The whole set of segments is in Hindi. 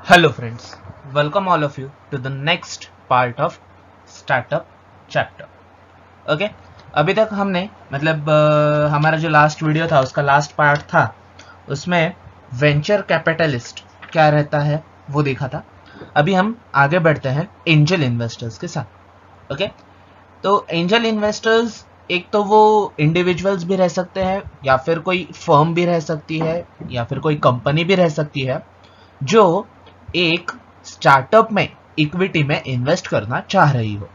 Hello friends, welcome all of you to the next part of startup chapter. Okay अभी तक हमने हमारा जो लास्ट वीडियो था उसका लास्ट पार्ट था, उसमें वेंचर कैपिटलिस्ट क्या रहता है वो देखा था। अभी हम आगे बढ़ते हैं एंजल इन्वेस्टर्स के साथ। ओके तो एंजल इन्वेस्टर्स एक तो वो इंडिविजुअल्स भी रह सकते हैं या फिर कोई फर्म भी रह सकती है या फिर कोई कंपनी भी रह सकती है जो एक स्टार्टअप में इक्विटी में इन्वेस्ट करना चाह रही हो।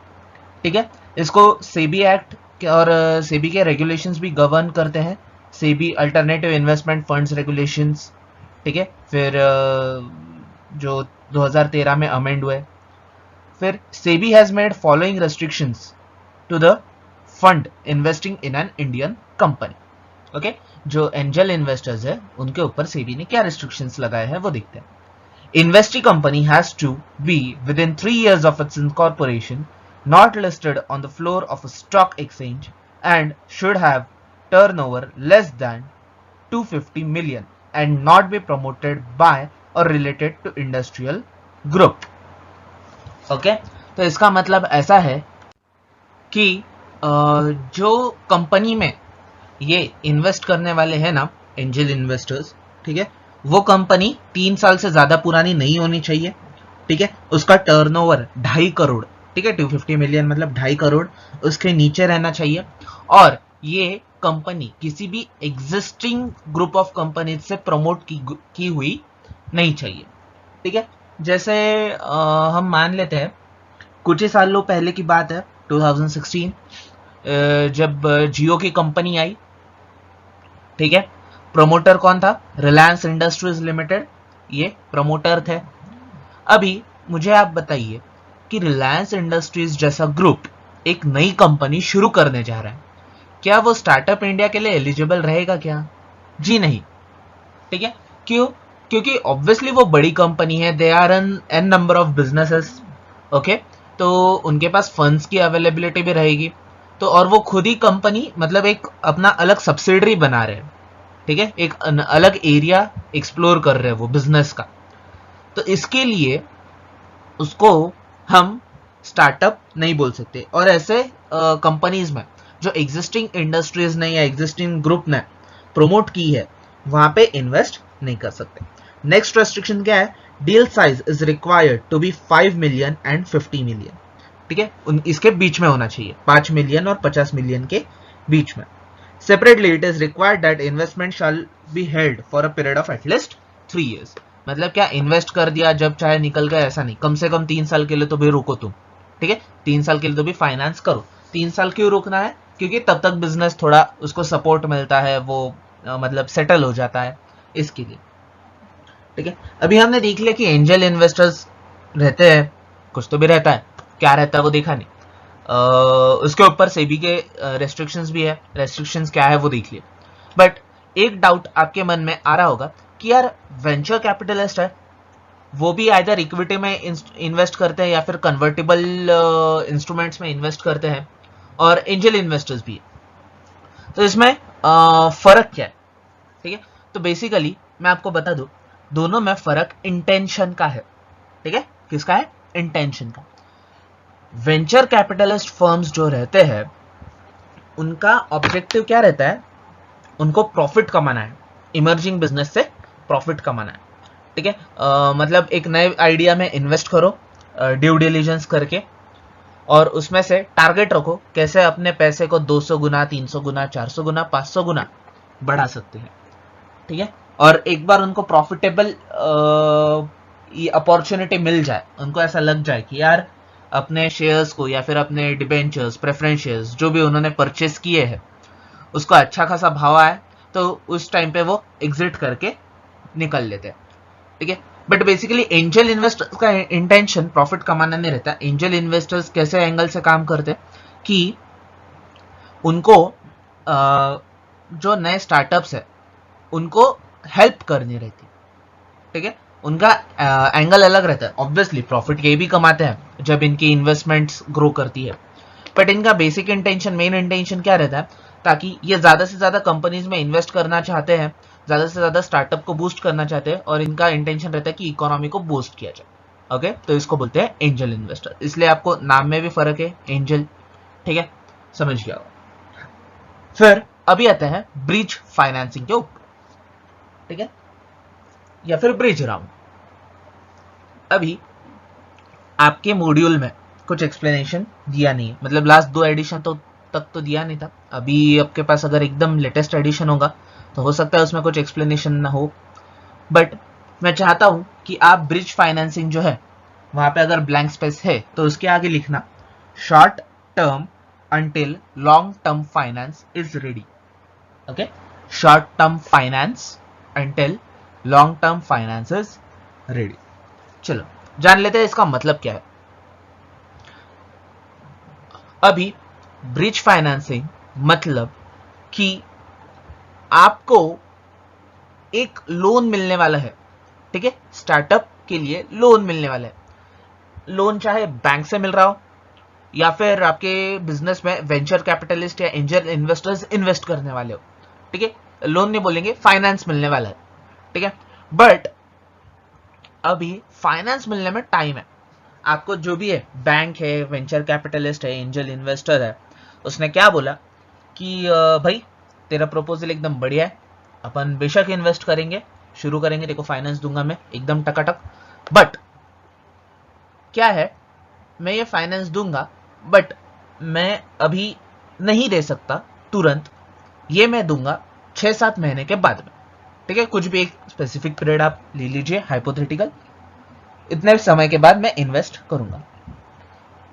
ठीक है, इसको सेबी एक्ट और सेबी के रेगुलेशंस भी गवर्न करते हैं। SEBI alternative investment funds regulations, ठीक है, फिर जो 2013 में अमेंड हुए। फिर SEBI has made following restrictions to the fund investing in an Indian company. Okay, जो एंजल इन्वेस्टर्स है उनके ऊपर सेबी ने क्या रेस्ट्रिक्शंस लगाए हैं वो देखते हैं। Investee company has to be within 3 years of its incorporation, not listed on the floor of a stock exchange, and should have turnover less than 250 million and not be promoted by or related to industrial group. Okay, तो इसका मतलब ऐसा है कि जो कंपनी में ये इन्वेस्ट करने वाले हैं ना एंजल इन्वेस्टर्स, ठीक है, वो कंपनी 3 साल से ज्यादा पुरानी नहीं होनी चाहिए। ठीक है, उसका टर्नओवर 2.5 करोड़, ठीक है, 250 मिलियन मतलब 2.5 करोड़ उसके नीचे रहना चाहिए। और ये कंपनी किसी भी एग्जिस्टिंग ग्रुप ऑफ कंपनी से प्रमोट की हुई नहीं चाहिए। ठीक है, जैसे हम मान लेते हैं कुछ ही सालों पहले की बात है, 2016 जब जियो की कंपनी आई। ठीक है, प्रमोटर कौन था? रिलायंस इंडस्ट्रीज लिमिटेड, ये प्रमोटर थे। अभी मुझे आप बताइए कि रिलायंस इंडस्ट्रीज जैसा ग्रुप एक नई कंपनी शुरू करने जा रहा है, क्या वो स्टार्टअप इंडिया के लिए एलिजिबल रहेगा क्या? जी नहीं। ठीक है, क्यों? क्योंकि ऑब्वियसली वो बड़ी कंपनी है, they are an number of businesses. Okay, तो उनके पास फंड्स की अवेलेबिलिटी भी रहेगी, तो और वो खुद ही कंपनी मतलब एक अपना अलग सब्सिडरी बना रहे हैं। ठीक है, एक अलग एरिया एक्सप्लोर कर रहे हैं वो बिजनेस का, तो इसके लिए उसको हम स्टार्टअप नहीं बोल सकते। और ऐसे कंपनीज में जो एग्जिस्टिंग इंडस्ट्रीज ने या एग्जिस्टिंग ग्रुप ने प्रमोट की है वहां पे इन्वेस्ट नहीं कर सकते। नेक्स्ट रेस्ट्रिक्शन क्या है? Deal size is required to be 5 million and 50 million. ठीक है, इसके बीच में होना चाहिए, 5 मिलियन और 50 मिलियन के बीच में। Separately, it is required that investment shall be held for a period of at least 3 years. मतलब क्या, इन्वेस्ट कर दिया जब चाहे निकल गया ऐसा नहीं, कम से कम 3 साल के लिए तो भी रुको तुम। ठीक है, 3 साल के लिए तो भी फाइनेंस करो। 3 साल क्यों रुकना है? क्योंकि तब तक बिजनेस थोड़ा उसको सपोर्ट मिलता है, वो मतलब सेटल हो जाता है, इसके लिए। ठीक है, अभी हमने देख लिया कि एंजल इन्वेस्टर्स रहते हैं, कुछ तो भी रहता है, क्या रहता है वो देखा नहीं। उसके ऊपर सेबी के रेस्ट्रिक्शंस भी है। रेस्ट्रिक्शंस क्या है वो देख लिए। बट एक डाउट आपके मन में आ रहा होगा कि यार वेंचर कैपिटलिस्ट है, वो भी आइदर इक्विटी में इन्वेस्ट करते हैं या फिर कन्वर्टेबल इंस्ट्रूमेंट्स में इन्वेस्ट करते हैं, और एंजल इन्वेस्टर्स भी है, तो इसमें फर्क क्या है? ठीक है, तो बेसिकली मैं आपको बता दूं, दोनों में फर्क इंटेंशन का है। ठीक है, किसका है? इंटेंशन का। वेंचर कैपिटलिस्ट फर्म्स जो रहते हैं उनका ऑब्जेक्टिव क्या रहता है? उनको प्रॉफिट कमाना है, इमर्जिंग बिजनेस से प्रॉफिट कमाना है। ठीक है, मतलब एक नए आइडिया में इन्वेस्ट करो ड्यू डिलिजेंस करके, और उसमें से टारगेट रखो कैसे अपने पैसे को 200 गुना, 300 गुना, 400 गुना, 500 गुना बढ़ा सकते हैं। ठीक है, और एक बार उनको प्रॉफिटेबल अपॉर्चुनिटी मिल जाए, उनको ऐसा लग जाए कि यार अपने शेयर्स को या फिर अपने डिबेंचर्स, प्रेफरेंस शेयर्स जो भी उन्होंने परचेस किए हैं उसको अच्छा खासा भाव आए, तो उस टाइम पे वो एग्जिट करके निकल लेते हैं। ठीक है, बट बेसिकली एंजल इन्वेस्टर्स का इंटेंशन प्रॉफिट कमाना नहीं रहता। एंजल इन्वेस्टर्स कैसे एंगल से काम करते हैं कि उनको जो नए स्टार्टअप्स है उनको हेल्प करनी रहती। ठीक है, उनका एंगल अलग रहता है। ऑब्वियसली प्रॉफिट ये भी कमाते हैं जब इनकी इन्वेस्टमेंट्स ग्रो करती है, बट इनका बेसिक इंटेंशन, मेन इंटेंशन क्या रहता है? ताकि ये ज्यादा से ज्यादा कंपनीज में इन्वेस्ट करना चाहते हैं ज़्यादा से ज़्यादा स्टार्टअप को बूस्ट करना चाहते हैं और इनका इंटेंशन रहता है कि इकोनॉमी को बूस्ट किया जाए। ओके, तो इसको बोलते हैं एंजल इन्वेस्टर। इसलिए आपको नाम में भी फर्क है, एंजल। ठीक है, समझ गया। फिर अभी आता है ब्रिज फाइनेंसिंग के ऊपर, ठीक है, या फिर ब्रिज राउंड। अभी आपके मॉड्यूल में कुछ एक्सप्लेनेशन दिया नहीं है, मतलब लास्ट 2 एडिशन तक तो दिया नहीं था। अभी आपके पास अगर एकदम लेटेस्ट एडिशन होगा तो हो सकता है उसमें कुछ एक्सप्लेनेशन ना हो, बट मैं चाहता हूं कि आप ब्रिज फाइनेंसिंग जो है वहां पे अगर ब्लैंक स्पेस है तो उसके आगे लिखना short term until long term finance is ready. Okay, short term finance until long term finance is ready. चलो जान लेते हैं इसका मतलब क्या है। अभी ब्रिज फाइनेंसिंग मतलब कि आपको एक लोन मिलने वाला है, ठीक है, स्टार्टअप के लिए लोन मिलने वाला है। लोन चाहे बैंक से मिल रहा हो या फिर आपके बिजनेस में वेंचर कैपिटलिस्ट या एंजल इन्वेस्टर्स इन्वेस्ट करने वाले हो, ठीक है, लोन नहीं बोलेंगे, फाइनेंस मिलने वाला है, ठीक है। बट अभी फाइनेंस मिलने में टाइम है। आपको जो भी है, बैंक है, वेंचर कैपिटलिस्ट है, एंजल इन्वेस्टर है, उसने क्या बोला कि भाई तेरा प्रपोजल एकदम बढ़िया है, अपन बेशक इन्वेस्ट करेंगे, शुरू करेंगे, देखो फाइनेंस दूंगा मैं एकदम टकाटक, बट क्या है, मैं ये फाइनेंस दूंगा बट मैं अभी नहीं दे सकता तुरंत, ये मैं दूंगा 6-7 महीने के बाद में, ठीक है। कुछ भी एक स्पेसिफिक पीरियड आप ले लीजिए, हाइपोथेटिकल, इतने समय के बाद मैं इन्वेस्ट करूंगा।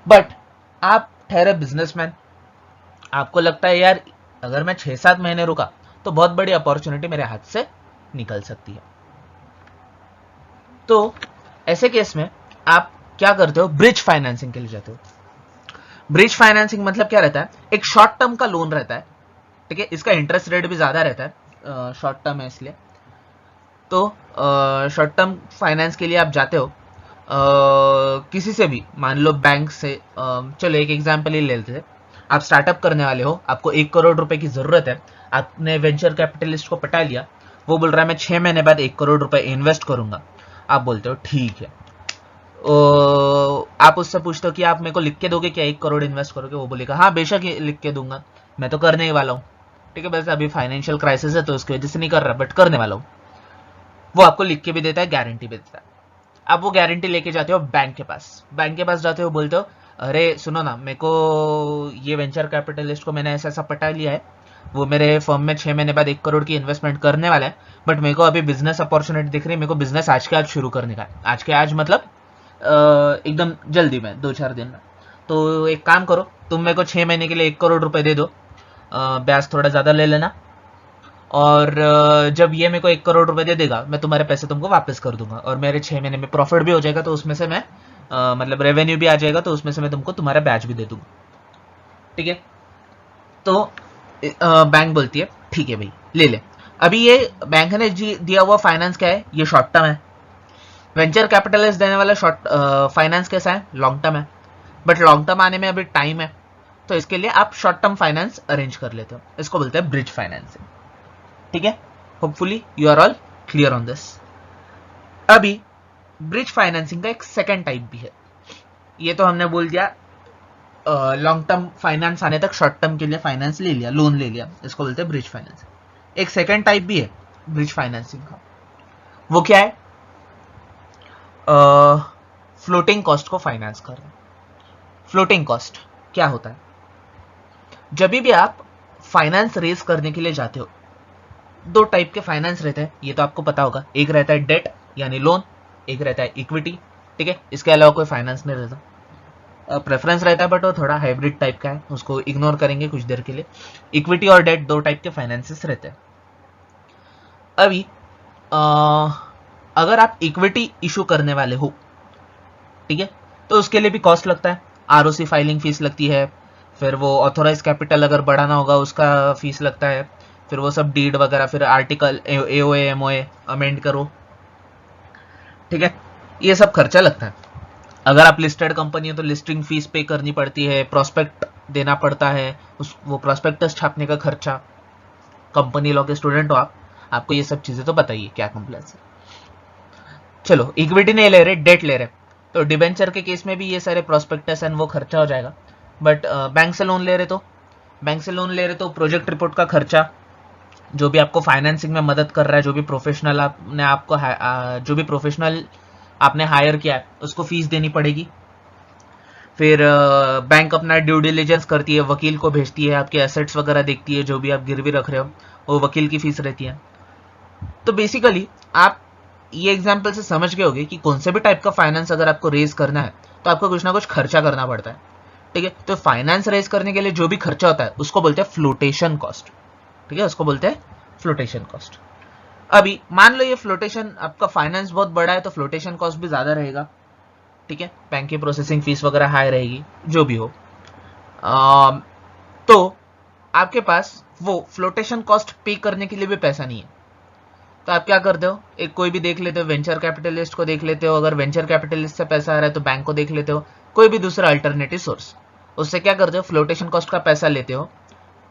बट आप ठहरे बिजनेसमैन, आपको लगता है यार अगर मैं 6-7 महीने रुका तो बहुत बड़ी अपॉर्चुनिटी मेरे हाथ से निकल सकती है। तो ऐसे केस में आप क्या करते हो, ब्रिज फाइनेंसिंग के लिए जाते हो। ब्रिज फाइनेंसिंग मतलब क्या रहता है, एक शॉर्ट टर्म का लोन रहता है, ठीक है, इसका इंटरेस्ट रेट भी ज्यादा रहता है, शॉर्ट टर्म है इसलिए। तो शॉर्ट टर्म फाइनेंस के लिए आप जाते हो किसी से भी, मान लो बैंक से, चलो एक एग्जांपल ही ले लेते हैं। आप स्टार्टअप करने वाले हो, आपको 1 करोड़ रुपए की जरूरत है, आपने वेंचर कैपिटलिस्ट को पटा लिया, वो बोल रहा है मैं 6 महीने बाद 1 करोड़ रुपए इन्वेस्ट करूंगा। आप बोलते हो ठीक है, आप उससे पूछते हो कि आप मेरे को लिख के दोगे क्या 1 करोड़ इन्वेस्ट करोगे, वो बोलेगा हाँ बेशक लिख के दूंगा, मैं तो करने ही वाला हूँ, ठीक है, बस अभी फाइनेंशियल क्राइसिस है तो उसकी वजह से नहीं कर रहा, बट करने वाला हूँ। वो आपको लिख के भी देता है, गारंटी भी देता है। आप वो गारंटी लेके जाते हो बैंक के पास, बैंक के पास जाते हो, बोलते हो अरे सुनो ना, मेरे को ये वेंचर कैपिटलिस्ट को मैंने ऐसा पटा लिया है, वो मेरे फर्म में 6 महीने बाद 1 करोड़ की इन्वेस्टमेंट करने वाला है, बट मेरे को अभी बिजनेस अपॉर्चुनिटी दिख रही है, मेरे को बिजनेस आज के आज शुरू करने का है, आज के आज मतलब एकदम जल्दी में 2-4 दिन में। तो एक काम करो, तुम मेरे को 6 महीने के लिए 1 करोड़ रुपए दे दो, ब्याज थोड़ा ज्यादा ले लेना, और जब ये मेरे को 1 करोड़ रुपए दे देगा मैं तुम्हारे पैसे तुमको वापस कर दूंगा, और मेरे 6 महीने में प्रॉफिट भी हो जाएगा, तो उसमें से मैं मतलब रेवेन्यू भी आ जाएगा, तो उसमें से मैं तुमको तुम्हारा ब्याज भी दे दूंगा, ठीक है। तो बैंक बोलती है ठीक है भाई ले ले। अभी ये बैंक ने दिया हुआ फाइनेंस क्या है, ये शॉर्ट टर्म है। वेंचर कैपिटलिस्ट देने वाला शॉर्ट फाइनेंस कैसा है, लॉन्ग टर्म है, बट लॉन्ग टर्म आने में अभी टाइम है, तो इसके लिए आप शॉर्ट टर्म फाइनेंस अरेंज कर लेते हो, इसको बोलते हैं ब्रिज फाइनेंसिंग, ठीक है। Hopefully you are all clear on this. अभी ब्रिज फाइनेंसिंग का एक सेकंड टाइप भी है, ये तो हमने बोल दिया लॉन्ग टर्म फाइनेंस आने तक शॉर्ट टर्म के लिए फाइनेंस ले लिया, लोन ले लिया, इसको बोलते हैं ब्रिज फाइनेंसिंग। एक सेकंड टाइप भी है ब्रिज फाइनेंसिंग का, वो क्या है, फ्लोटिंग कॉस्ट को फाइनेंस करना। फ्लोटिंग कॉस्ट क्या होता है, जब भी आप फाइनेंस रेज करने के लिए जाते हो, 2 टाइप के फाइनेंस रहते हैं, ये तो आपको पता होगा, एक रहता है डेट यानी लोन, एक रहता है इक्विटी, ठीक है, इसके अलावा कोई फाइनेंस नहीं रहता। प्रेफरेंस रहता है बट वो थोड़ा हाइब्रिड टाइप का है, उसको इग्नोर करेंगे कुछ देर के लिए। इक्विटी और डेट 2 टाइप के फाइनेंसेस रहते हैं। अभी अगर आप इक्विटी इशू करने वाले हो, ठीक है, तो उसके लिए भी कॉस्ट लगता है, आरओसी फाइलिंग फीस लगती है, फिर वो ऑथोराइज कैपिटल अगर बढ़ाना होगा उसका फीस लगता है, फिर वो सब डीड वगैरह, फिर आर्टिकल एओए एमओए अमेंड करो, ठीक है, ये सब खर्चा लगता है। अगर आप लिस्टेड कंपनी है तो लिस्टिंग फीस पे करनी पड़ती है, प्रोस्पेक्ट देना पड़ता है, वो प्रोस्पेक्टस छापने का खर्चा, कंपनी लॉ के स्टूडेंट हो आपको ये सब चीजें तो बताइए क्या कॉम्प्लेक्स है। चलो इक्विटी नहीं ले रहे, डेट ले रहे, तो डिबेंचर के केस में भी ये सारे प्रोस्पेक्टस एंड वो खर्चा हो जाएगा। बट बैंक से लोन ले रहे तो प्रोजेक्ट रिपोर्ट का खर्चा, जो भी आपको फाइनेंसिंग में मदद कर रहा है, जो भी प्रोफेशनल आपने हायर किया है उसको फीस देनी पड़ेगी। फिर बैंक अपना ड्यू डिलिजेंस करती है, वकील को भेजती है, आपके एसेट्स वगैरह देखती है, जो भी आप गिरवी रख रहे हो वो वकील की फीस रहती है। तो बेसिकली आप ये एग्जाम्पल से समझ गए होंगे कि कौन से भी टाइप का फाइनेंस अगर आपको रेज करना है तो आपको कुछ ना कुछ खर्चा करना पड़ता है, ठीक है। तो फाइनेंस रेज करने के लिए जो भी खर्चा होता है उसको बोलते हैं फ्लोटेशन कॉस्ट, ठीक है, उसको बोलते हैं फ्लोटेशन कॉस्ट। अभी मान लो ये फ्लोटेशन, आपका फाइनेंस बहुत बड़ा है तो फ्लोटेशन कॉस्ट भी ज्यादा रहेगा, ठीक है, बैंक की प्रोसेसिंग फीस वगैरह हाई रहेगी, जो भी हो। तो आपके पास वो फ्लोटेशन कॉस्ट पे करने के लिए भी पैसा नहीं है, तो आप क्या करते हो, एक कोई भी देख लेते हो, वेंचर कैपिटलिस्ट को देख लेते हो, अगर वेंचर कैपिटलिस्ट से पैसा आ रहा है तो बैंक को देख लेते हो, कोई भी दूसरा अल्टरनेटिव सोर्स, उससे क्या करते हो, फ्लोटेशन कॉस्ट का पैसा लेते हो,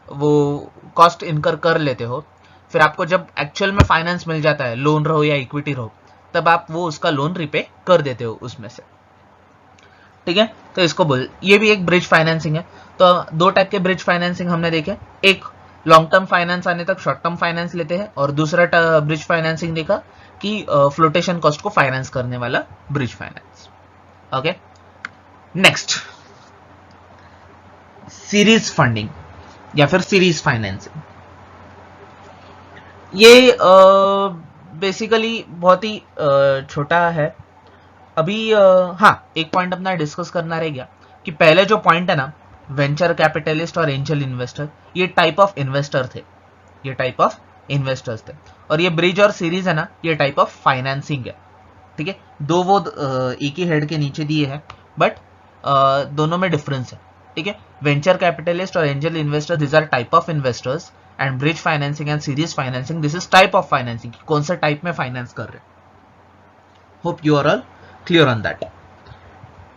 वो कॉस्ट इनकर कर लेते हो। फिर आपको जब एक्चुअल में फाइनेंस मिल जाता है, लोन रहो या इक्विटी रहो, तब आप वो उसका लोन रिपे कर देते हो उसमें से, ठीक है। तो इसको बोल, ये भी एक ब्रिज फाइनेंसिंग है। तो दो टाइप के ब्रिज फाइनेंसिंग हमने देखे, एक लॉन्ग टर्म फाइनेंस आने तक शॉर्ट टर्म फाइनेंस लेते हैं, और दूसरा ब्रिज फाइनेंसिंग देखा कि फ्लोटेशन कॉस्ट को फाइनेंस करने वाला bridge finance. Okay, next series funding या फिर सीरीज फाइनेंसिंग। ये बेसिकली बहुत ही छोटा है। अभी हाँ, एक पॉइंट अपना डिस्कस करना रह गया कि पहले जो पॉइंट है ना, वेंचर कैपिटलिस्ट और एंजल इन्वेस्टर, ये टाइप ऑफ इन्वेस्टर थे, ये टाइप ऑफ इन्वेस्टर्स थे, और ये ब्रिज और सीरीज है ना, ये टाइप ऑफ फाइनेंसिंग है, ठीक है। दो वो एक ही हेड के नीचे दिए हैं, बट दोनों में डिफरेंस है, ठीक है। वेंचर कैपिटलिस्ट और angel investor, this are type of investors, and bridge financing and series financing, this is type of financing, कौन सा टाइप में फाइनेंस कर रहे हैं। Hope you are all clear on that,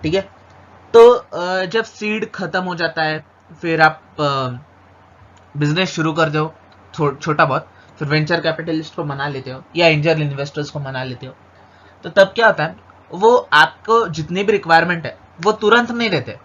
ठीक है। तो जब सीड खत्म हो जाता है, फिर आप बिजनेस शुरू करते हो छोटा बहुत, फिर वेंचर कैपिटलिस्ट को मना लेते हो या एंजल इन्वेस्टर्स को मना लेते हो, तो तब क्या होता है, वो आपको जितनी भी रिक्वायरमेंट है वो तुरंत नहीं देते,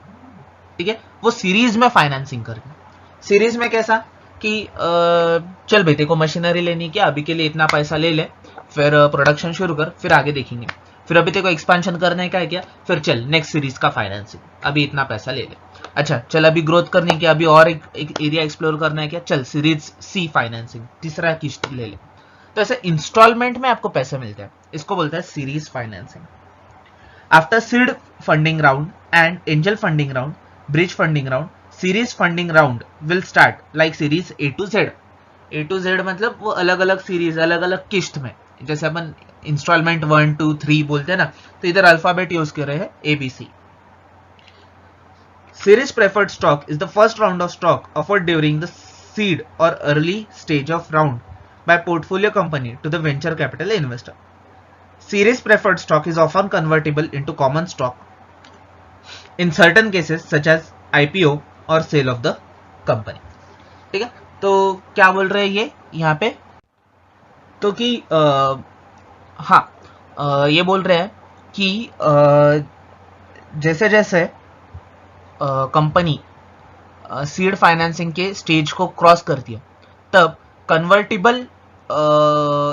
ठीक है, वो सीरीज में फाइनेंसिंग करते हैं। सीरीज में कैसा कि चल भाई तेरे को मशीनरी लेनी क्या, अभी के लिए इतना पैसा ले ले, फिर प्रोडक्शन शुरू कर, फिर आगे देखेंगे, फिर अभी तेरे को एक्सपेंशन करने का है क्या, फिर चल नेक्स्ट सीरीज का फाइनेंसिंग, अभी इतना पैसा ले ले, अच्छा चल अभी ग्रोथ करने की, अभी और एक एरिया एक्सप्लोर करना है क्या, चल सीरीज सी फाइनेंसिंग, तीसरा किस्त ले ले। तो ऐसे इंस्टॉलमेंट में आपको पैसे मिलते हैं, इसको बोलते हैं series financing. After seed funding round and angel funding round, bridge funding round, series funding round will start like series A to Z. A to Z मतलब वो अलग अलग सीरीज, अलग अलग किस्त में, जैसे अपन इंस्टॉलमेंट 1 2 3 बोलते हैं ना, तो इधर अल्फाबेट यूज कर रहे हैं ABC। Series preferred stock is the first round of stock offered during the seed और early stage of round by portfolio company to the venture capital investor. Series preferred stock is often convertible into common stock in certain cases such as IPO or sale of the company. ठीक है, तो क्या बोल रहे हैं ये यहाँ पे, तो कि हाँ ये बोल रहे हैं कि जैसे जैसे कंपनी सीड फाइनेंसिंग के स्टेज को क्रॉस करती है, तब कन्वर्टिबल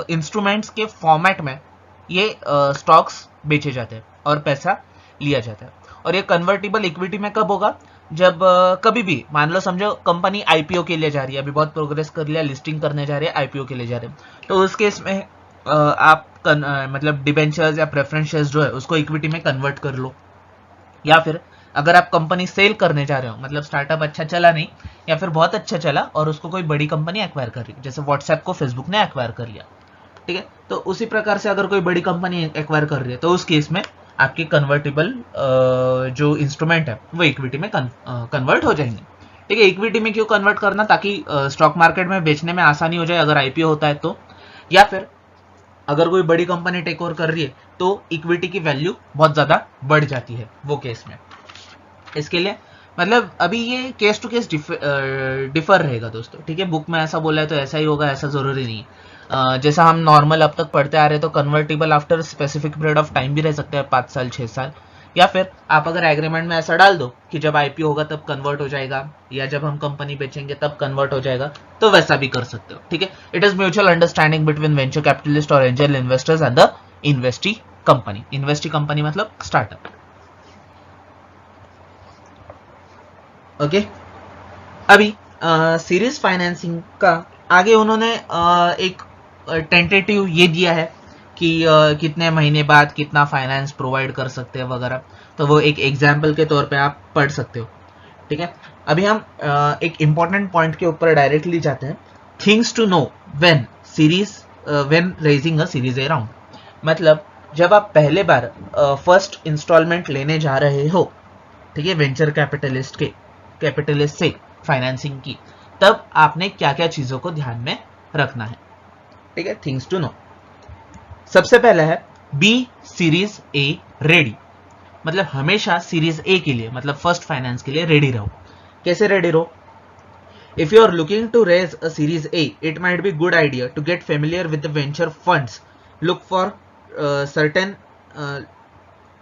इंस्ट्रूमेंट्स के फॉर्मेट में ये स्टॉक्स बेचे जाते हैं और पैसा लिया जाता है। और ये कन्वर्टिबल इक्विटी में कब होगा, जब कभी भी मान लो समझो कंपनी आईपीओ के लिए जा रही है, अभी बहुत प्रोग्रेस कर लिया, लिस्टिंग करने जा रही है, आईपीओ के लिए जा रहे हैं, तो उस केस में आप मतलब डिबेंचर्स या प्रेफरेंस शेयर्स जो है उसको इक्विटी में कन्वर्ट कर लो। या फिर अगर आप कंपनी सेल करने जा रहे हो, मतलब स्टार्टअप अच्छा चला नहीं या फिर बहुत अच्छा चला और उसको कोई बड़ी कंपनी एक्वायर कर रही है, जैसे व्हाट्सएप को फेसबुक ने एक्वायर कर लिया, ठीक है, तो उसी प्रकार से अगर कोई बड़ी कंपनी एक्वायर कर रही है तो उस केस में आपके कन्वर्टेबल जो इंस्ट्रूमेंट है वो इक्विटी में कन्वर्ट हो जाएंगे, ठीक है। इक्विटी में क्यों कन्वर्ट करना, ताकि स्टॉक मार्केट में बेचने में आसानी हो जाए अगर आईपीओ होता है तो, या फिर अगर कोई बड़ी कंपनी टेक ओवर कर रही है तो इक्विटी की वैल्यू बहुत ज्यादा बढ़ जाती है वो केस में। इसके लिए मतलब अभी ये केस टू केस डिफर रहेगा दोस्तों, ठीक है, बुक में ऐसा बोला है तो ऐसा ही होगा, ऐसा जरूरी नहीं है। जैसा हम नॉर्मल अब तक पढ़ते आ रहे तो convertible after specific period of time भी रह सकते हैं, 5 साल 6 साल, या फिर आप अगर एग्रीमेंट में ऐसा डाल दो कि जब आईपीओ होगा तब कन्वर्ट हो जाएगा, या जब हम कंपनी बेचेंगे तब कन्वर्ट हो जाएगा, तो वैसा भी कर सकते हो, ठीक है। It is mutual understanding between venture capitalist और angel investors and the investee company. Investee company मतलब स्टार्टअप, ओके। अभी सीरीज फाइनेंसिंग का आगे उन्होंने एक टेंटेटिव ये दिया है कि कितने महीने बाद कितना फाइनेंस प्रोवाइड कर सकते हैं वगैरह, तो वो एक एग्जाम्पल के तौर पे आप पढ़ सकते हो, ठीक है। अभी हम एक इंपॉर्टेंट पॉइंट के ऊपर डायरेक्टली जाते हैं, things to know when when raising a series A round. मतलब जब आप पहले बार फर्स्ट इंस्टॉलमेंट लेने जा रहे हो, ठीक है, वेंचर कैपिटलिस्ट से फाइनेंसिंग की, तब आपने क्या क्या चीजों को ध्यान में रखना है, ठीक है। थिंग्स टू नो, सबसे पहला है बी सीरीज ए रेडी। मतलब हमेशा सीरीज ए के लिए, मतलब फर्स्ट फाइनेंस के लिए रेडी रहो। कैसे रेडी रहो? If you are looking to raise a series A, it might be good idea to get familiar with the venture funds, look for certain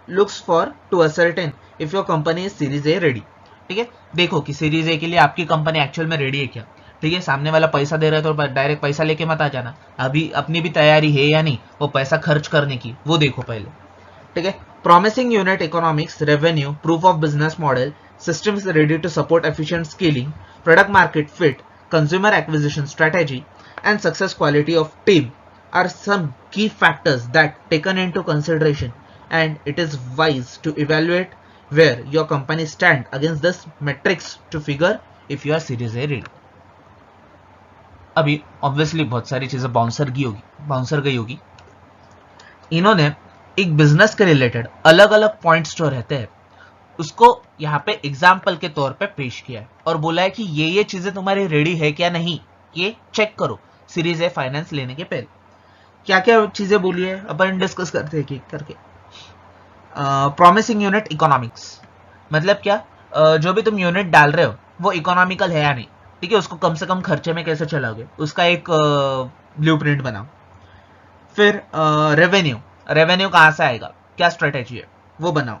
looks for to ascertain if your company is series A ready, ठीक है। देखो कि सीरीज ए के लिए आपकी कंपनी एक्चुअल में रेडी है क्या, ठीक है। सामने वाला पैसा दे रहा है तो डायरेक्ट पैसा लेके मत आ जाना, अभी अपनी भी तैयारी है या नहीं वो पैसा खर्च करने की, वो देखो पहले, ठीक है। Promising unit economics, revenue, proof of business model, systems ready to support efficient scaling, product market fit, consumer acquisition strategy, and success quality of team are some key factors that taken into consideration, and it is wise to evaluate where your company stand against this metrics to figure if you are series A ready. अभी ऑब्वियसली बहुत सारी चीजें बाउंसर गई होगी। इन्होंने एक बिजनेस के रिलेटेड अलग अलग पॉइंट्स जो रहते हैं उसको यहाँ पे एग्जाम्पल के तौर पे पेश किया है और बोला है कि ये चीजें तुम्हारी रेडी है क्या नहीं, ये चेक करो सीरीज ए फाइनेंस लेने के पहले। क्या क्या चीजें बोली है अपन डिस्कस करते हैं एक करके। प्रॉमिसिंग यूनिट इकोनॉमिक्स, मतलब क्या, जो भी तुम यूनिट डाल रहे हो वो इकोनॉमिकल है या नहीं, ठीक है, उसको कम से कम खर्चे में कैसे चलाओगे, उसका एक ब्लूप्रिंट बनाओ। फिर रेवेन्यू कहाँ से आएगा, क्या स्ट्रेटेजी है वो बनाओ।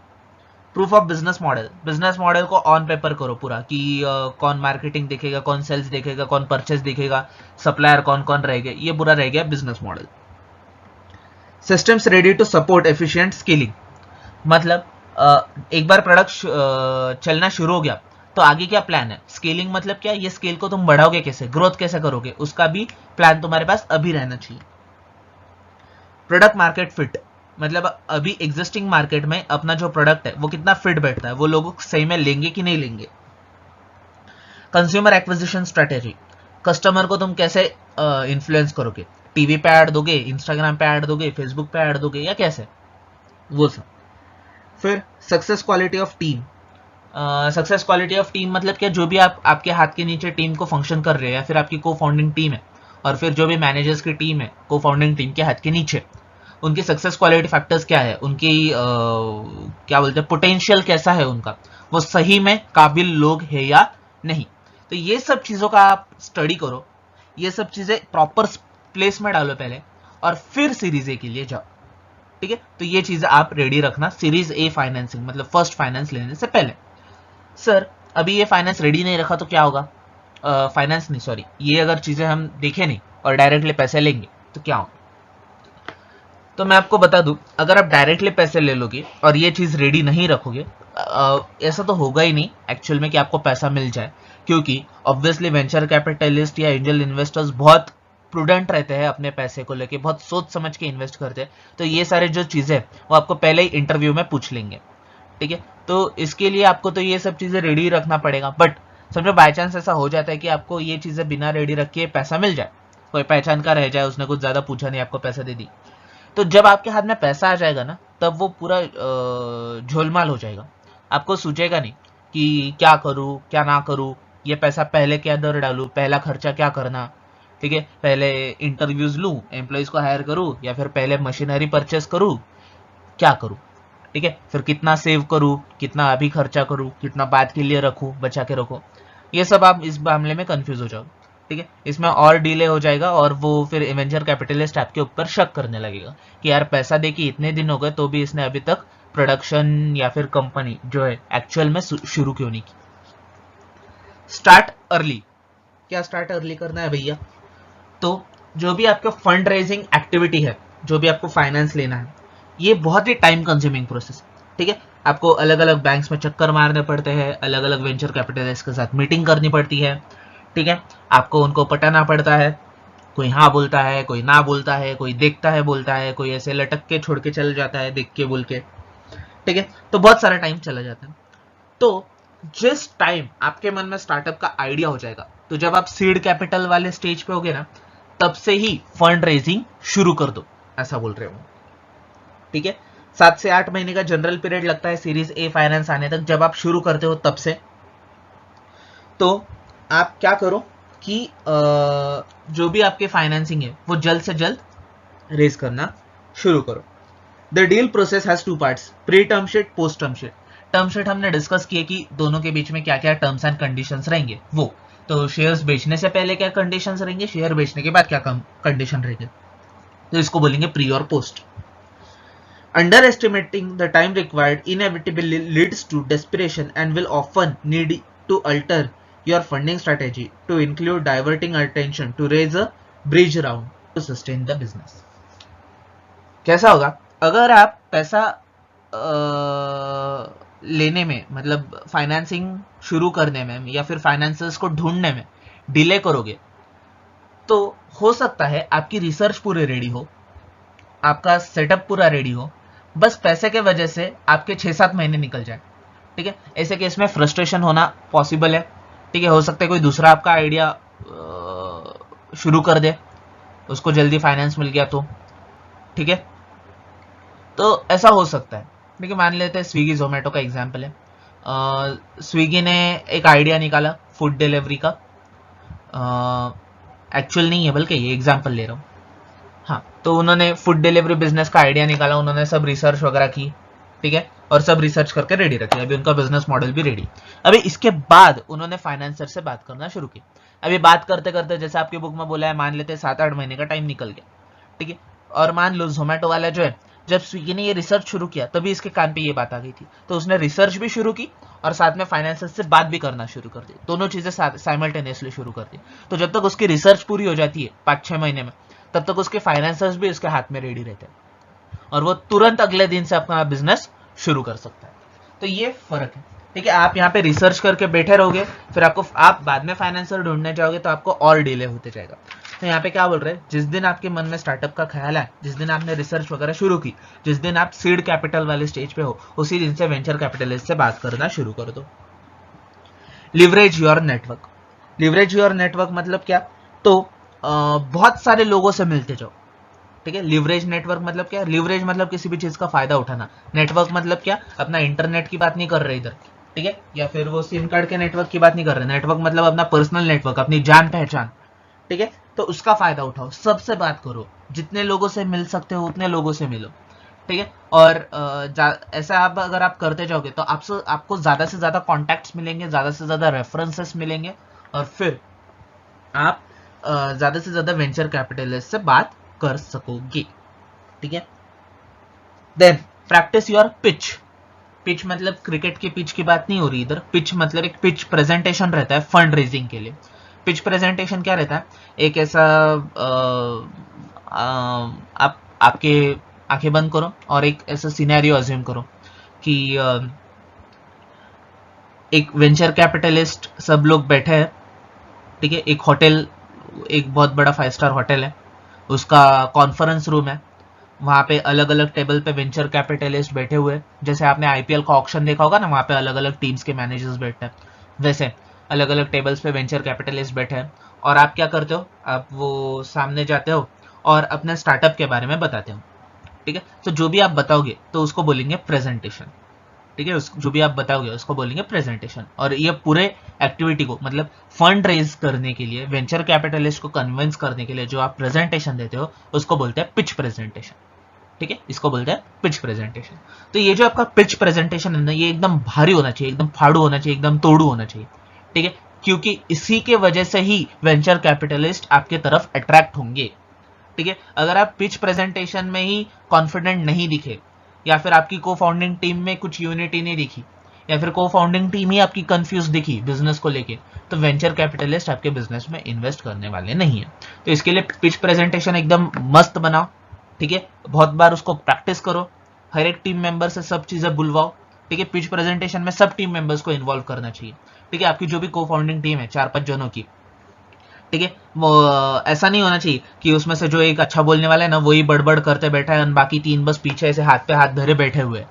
प्रूफ ऑफ बिजनेस मॉडल को ऑन पेपर करो पूरा कि कौन मार्केटिंग देखेगा, कौन सेल्स देखेगा, कौन परचेज देखेगा, सप्लायर कौन कौन रहेगा, ये पूरा रह गया business model. Systems ready to support efficient scaling, मतलब एक बार प्रोडक्ट चलना शुरू हो गया तो आगे क्या प्लान है। स्केलिंग मतलब क्या, ये स्केल को तुम बढ़ाओगे कैसे, ग्रोथ कैसे करोगे, उसका भी प्लान तुम्हारे पास अभी रहना चाहिए। प्रोडक्ट मार्केट फिट, मतलब अभी एग्जिस्टिंग मार्केट में अपना जो प्रोडक्ट है वो कितना फिट बैठता है, वो लोग सही में लेंगे कि नहीं लेंगे। कंज्यूमर एक्विजिशन स्ट्रेटेजी, कस्टमर को तुम कैसे इन्फ्लुएंस करोगे, टीवी पे ऐड दोगे, इंस्टाग्राम पे ऐड दोगे, फेसबुक पे ऐड दोगे या कैसे, वो सब। फिर success quality of team, success quality of team मतलब क्या, जो भी आपके हाथ के नीचे टीम को फंक्शन कर रहे हैं या फिर आपकी को फाउंडिंग टीम है और फिर जो भी मैनेजर्स की टीम है को फाउंडिंग टीम के हाथ के नीचे, उनकी सक्सेस क्वालिटी फैक्टर्स क्या है, उनकी क्या बोलते हैं पोटेंशियल कैसा है उनका, वो सही में काबिल लोग है या नहीं। तो ये सब चीजों का आप स्टडी करो, ये सब चीजें प्रॉपर प्लेस में डालो पहले और फिर सीरीज ए के लिए जाओ, ठीक है। तो ये चीजें आप रेडी रखना सीरीज ए फाइनेंसिंग मतलब फर्स्ट फाइनेंस लेने से पहले। सर अभी ये फाइनेंस रेडी नहीं रखा तो क्या होगा, फाइनेंस नहीं सॉरी, ये अगर चीजें हम देखें नहीं और डायरेक्टली पैसे लेंगे तो क्या होगा। तो मैं आपको बता दूं, अगर आप डायरेक्टली पैसे ले लोगे और ये चीज रेडी नहीं रखोगे, ऐसा तो होगा ही नहीं एक्चुअल में कि आपको पैसा मिल जाए, क्योंकि ऑब्वियसली वेंचर कैपिटलिस्ट या एंजल इन्वेस्टर्स बहुत प्रूडेंट रहते हैं, अपने पैसे को लेके बहुत सोच समझ के इन्वेस्ट करते हैं। तो ये सारे जो चीजें वो आपको पहले ही इंटरव्यू में पूछ लेंगे, ठीक है। तो इसके लिए आपको तो ये सब चीजें रेडी रखना पड़ेगा। बट समझो बाय चांस ऐसा हो जाता है कि आपको ये चीजें बिना रेडी रखे पैसा मिल जाए, कोई पहचान का रह जाए, उसने कुछ ज्यादा पूछा नहीं, आपको पैसा दे दी, तो जब आपके हाथ में पैसा आ जाएगा ना, तब वो पूरा झोलमाल हो जाएगा। आपको सोचेगा नहीं कि क्या करूं क्या ना करूं, ये पैसा पहले क्या दर डालूं, पहला खर्चा क्या करना, ठीक है, पहले इंटरव्यूज लूं, एम्प्लॉइज को हायर करूं या फिर पहले मशीनरी परचेस करूं, क्या करूं, ठीक है, फिर कितना सेव करूं, कितना अभी खर्चा करूं, कितना बाद के लिए रखूं, बचा के रखो, ये सब आप इस मामले में कंफ्यूज हो जाओ। ठीक है, इसमें और डिले हो जाएगा और वो फिर वेंचर कैपिटलिस्ट आपके ऊपर शक करने लगेगा कि यार पैसा दे के इतने दिन हो गए तो भी इसने अभी तक प्रोडक्शन या फिर कंपनी जो है एक्चुअल में शुरू क्यों नहीं की। Start early. क्या स्टार्ट अर्ली करना है भैया? तो जो भी आपका फंड रेजिंग एक्टिविटी है, जो भी आपको फाइनेंस लेना है, ये बहुत ही टाइम कंज्यूमिंग प्रोसेस। ठीक है, आपको अलग अलग बैंक्स में चक्कर मारने पड़ते हैं, अलग अलग वेंचर कैपिटलिस्ट के साथ मीटिंग करनी पड़ती है। ठीक है, आपको उनको पटाना पड़ता है, कोई हाँ बोलता है, कोई ना बोलता है, कोई देखता है बोलता है, कोई ऐसे लटक के छोड़ के चल जाता है देख के बोल के। ठीक है, तो बहुत सारा टाइम चला जाता है। तो जिस टाइम आपके मन में स्टार्टअप का आइडिया हो जाएगा, तो जब आप सीड कैपिटल वाले स्टेज पे होगे ना, तब से ही फंड रेजिंग शुरू कर दो, ऐसा बोल रहे हो। ठीक है, 7 से 8 महीने का जनरल पीरियड लगता है सीरीज ए फाइनेंस आने तक, जब आप शुरू करते हो तब से। तो आप क्या करो कि जो भी आपके फाइनेंसिंग है वो जल्द से जल्द रेज करना शुरू करो। The deal process has 2 parts, pre term sheet, post term sheet. Term sheet हमने डिस्कस किए कि दोनों के बीच में क्या क्या टर्म्स एंड कंडीशंस रहेंगे वो। तो शेयर्स बेचने से पहले क्या कंडीशंस रहेंगे, शेयर बेचने के बाद क्या कंडीशन रहेंगे, तो इसको बोलेंगे प्री और post. Underestimating the time required inevitably leads to desperation and will often need to alter your funding strategy to include diverting attention to raise a bridge round to sustain the business. कैसा होगा अगर आप पैसा लेने में, मतलब फाइनेंसिंग शुरू करने में या फिर फाइनेंसर्स को ढूंढने में डिले करोगे, तो हो सकता है आपकी रिसर्च पूरी रेडी हो, आपका सेटअप पूरा रेडी हो, बस पैसे के वजह से आपके 6-7 महीने निकल जाए। ठीक है, ऐसे केस में फ्रस्ट्रेशन होना पॉसिबल है। ठीक है, हो सकता है कोई दूसरा आपका आइडिया शुरू कर दे, उसको जल्दी फाइनेंस मिल गया तो। ठीक है, तो ऐसा हो सकता है। देखिए, मान लेते हैं स्विगी जोमेटो का एग्जाम्पल है। स्विगी ने एक आइडिया निकाला फूड डिलीवरी का, एक्चुअल नहीं है बल्कि ये एग्जाम्पल ले रहा हूँ। हाँ, तो उन्होंने फूड डिलीवरी बिजनेस का आइडिया निकाला, उन्होंने सब रिसर्च वगैरह की। ठीक है, और सब रिसर्च करके रेडी रखी, अभी उनका बिजनेस मॉडल भी रेडी। अभी इसके बाद उन्होंने फाइनेंसर से बात करना शुरू की। अभी बात करते करते जैसे आपकी बुक में बोला है, मान लेते 7-8 महीने का टाइम निकल गया। ठीक है, और मान लो जोमेटो वाला जो है, जब स्विगी ने ये रिसर्च शुरू किया तभी इसके कान पे ये बात आ गई थी, तो उसने रिसर्च भी शुरू की और साथ में फाइनेंसर से बात भी करना शुरू कर दी, दोनों चीजें साइमल्टेनियसली शुरू कर दी। तो जब तक उसकी रिसर्च पूरी हो जाती है 5-6 महीने में, तब तक उसके फाइनेंसर्स भी उसके हाथ में रेडी रहते हैं और वो तुरंत अगले दिन से अपना बिजनेस शुरू कर सकता है। तो ये फर्क है। ठीक है, आप यहाँ पे रिसर्च करके बैठे रहोगे, फिर आप बाद में फाइनेंसर ढूंढने जाओगे तो आपको और डिले होते जाएगा। तो यहाँ पे क्या बोल रहे हैं, जिस दिन आपके मन में स्टार्टअप का ख्याल है, जिस दिन आपने रिसर्च वगैरह शुरू की, जिस दिन आप सीड कैपिटल वाले स्टेज पे हो, उसी दिन से वेंचर कैपिटलिस्ट से बात करना शुरू कर दो। Leverage your network. Leverage your network मतलब क्या, तो बहुत सारे लोगों से मिलते जाओ। ठीक है, लिवरेज नेटवर्क मतलब क्या, लिवरेज मतलब किसी भी चीज का फायदा उठाना, नेटवर्क मतलब क्या, अपना इंटरनेट की बात नहीं कर रहे इधर। ठीक है, या फिर वो सिम कार्ड के नेटवर्क की बात नहीं कर रहे, नेटवर्क मतलब अपना पर्सनल नेटवर्क, अपनी जान पहचान। ठीक है, तो उसका फायदा उठाओ, सबसे बात करो, जितने लोगों से मिल सकते हो उतने लोगों से मिलो। ठीक है, और ऐसा आप अगर आप करते जाओगे तो आपको ज्यादा से ज्यादा कॉन्टैक्ट्स मिलेंगे, ज्यादा से ज्यादा रेफरेंसेस मिलेंगे, और फिर आप ज्यादा से ज्यादा वेंचर कैपिटलिस्ट से बात कर सकोगे। ठीक है, then practice your pitch. Pitch मतलब क्रिकेट के पिच की बात नहीं हो रही इधर, पिच मतलब एक पिच प्रेजेंटेशन रहता है फंड रेजिंग के लिए। पिच प्रेजेंटेशन क्या रहता है, एक ऐसा आप आपके आंखें बंद करो और एक ऐसा सिनेरियो अज्यूम करो कि एक वेंचर कैपिटलिस्ट, सब लोग बैठे हैं। ठीक है, एक होटल, एक बहुत बड़ा 5 स्टार होटल है, उसका कॉन्फ्रेंस रूम है, वहां पे अलग अलग टेबल पे वेंचर कैपिटलिस्ट बैठे हुए हैं। जैसे आपने आईपीएल का ऑक्शन देखा होगा ना, वहां पे अलग अलग टीम्स के मैनेजर्स बैठते हैं, वैसे अलग अलग टेबल्स पे वेंचर कैपिटलिस्ट बैठे हैं। और आप क्या करते हो, आप वो सामने जाते हो और अपने स्टार्टअप के बारे में बताते हो। ठीक है, तो जो भी आप बताओगे तो उसको बोलेंगे प्रेजेंटेशन। ठीक है, जो भी आप बताओगे उसको बोलेंगे प्रेजेंटेशन। और ये पूरे एक्टिविटी को, मतलब फंड रेज करने के लिए, वेंचर कैपिटलिस्ट को कन्विंस करने के लिए जो आप प्रेजेंटेशन देते हो, उसको बोलते हैं पिच प्रेजेंटेशन। ठीक है, इसको बोलते हैं पिच प्रेजेंटेशन। तो ये जो आपका पिच प्रेजेंटेशन है ना, ये एकदम भारी होना चाहिए, एकदम फाड़ू होना चाहिए, एकदम तोड़ू होना चाहिए। ठीक है, क्योंकि इसी के वजह से ही वेंचर कैपिटलिस्ट आपके तरफ अट्रैक्ट होंगे। ठीक है, अगर आप पिच प्रेजेंटेशन में ही कॉन्फिडेंट नहीं दिखे, या फिर आपकी को फाउंडिंग टीम में कुछ यूनिटी नहीं दिखी, या फिर को फाउंडिंग टीम ही आपकी कंफ्यूज दिखी बिजनेस को लेके, तो वेंचर कैपिटलिस्ट आपके बिजनेस में इन्वेस्ट करने वाले नहीं है। तो इसके लिए पिच प्रेजेंटेशन एकदम मस्त बनाओ। ठीक है, बहुत बार उसको प्रैक्टिस करो, हर एक टीम मेंबर से सब चीजें बुलवाओ। ठीक है, पिच प्रेजेंटेशन में सब टीम मेंबर्स को इन्वॉल्व करना चाहिए। ठीक है, आपकी जो भी को फाउंडिंग टीम है 4-5 जनों की, ठीक है, वो ऐसा नहीं होना चाहिए कि उसमें से जो एक अच्छा बोलने वाला है ना वही बड़बड़ करते बैठा है और बाकी 3 बस पीछे ऐसे हाथ पे हाथ धरे बैठे हुए हैं।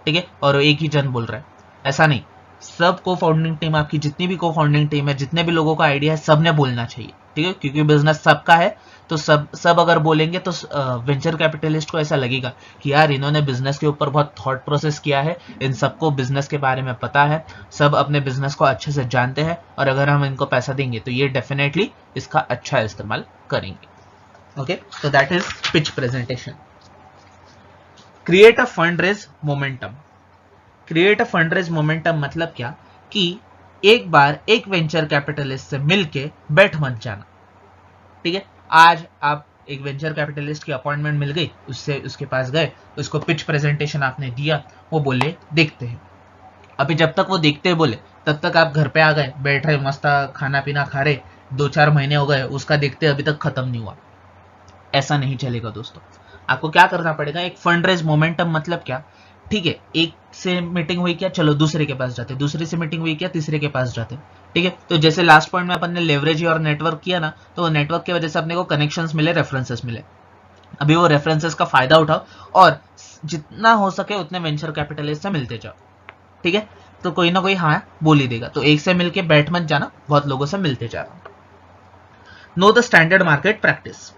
ठीक है, और एक ही जन बोल रहा है, ऐसा नहीं। सब को फाउंडिंग टीम, आपकी जितनी भी को फाउंडिंग टीम है, जितने भी लोगों का आइडिया है, सबने बोलना चाहिए। ठीक है, क्योंकि बिजनेस सबका है, तो सब अगर बोलेंगे तो वेंचर कैपिटलिस्ट को ऐसा लगेगा कि यार इन्होंने बिजनेस के ऊपर बहुत थॉट प्रोसेस किया है, इन सबको बिजनेस के बारे में पता है, सब अपने बिजनेस को अच्छे से जानते हैं, और अगर हम इनको पैसा देंगे तो ये डेफिनेटली इसका अच्छा इस्तेमाल करेंगे। ओके, तो that is pitch presentation. Create a fund raise momentum. Create a fund raise momentum मतलब क्या कि एक बार एक वेंचर कैपिटलिस्ट से मिलके बैठ मत जाना। ठीक है, आज आप एक वेंचर कैपिटलिस्ट की अपॉइंटमेंट मिल गई, उससे उसके पास गए, उसको पिच प्रेजेंटेशन आपने दिया, वो बोले देखते हैं। अभी जब तक वो देखते हैं बोले तब तक आप घर पे आ गए, बैठ रहे मस्त खाना पीना खा रहे, 2-4 महीने हो गए, उसका देखते अभी तक खत्म नहीं हुआ। ऐसा नहीं चलेगा दोस्तों। आपको क्या करना पड़ेगा, एक फंड रेज मोमेंटम मतलब क्या, ठीक है, एक से मीटिंग हुई क्या, चलो दूसरे के पास जाते, दूसरे से मीटिंग हुई क्या, तीसरे के पास जाते। ठीक है, तो जैसे लास्ट पॉइंट में अपन ने लेवरेज और नेटवर्क किया ना, तो नेटवर्क की वजह से अपने को कनेक्शंस मिले, रेफरेंसेस मिले। अभी वो रेफरेंसेस का फायदा उठाओ और जितना हो सके उतने वेंचर कैपिटलिस्ट से मिलते जाओ। ठीक है, तो कोई ना कोई हाँ बोल ही देगा। तो एक से मिलके बैठ मत जाना, बहुत लोगों से मिलते जाना। Know the standard market practice.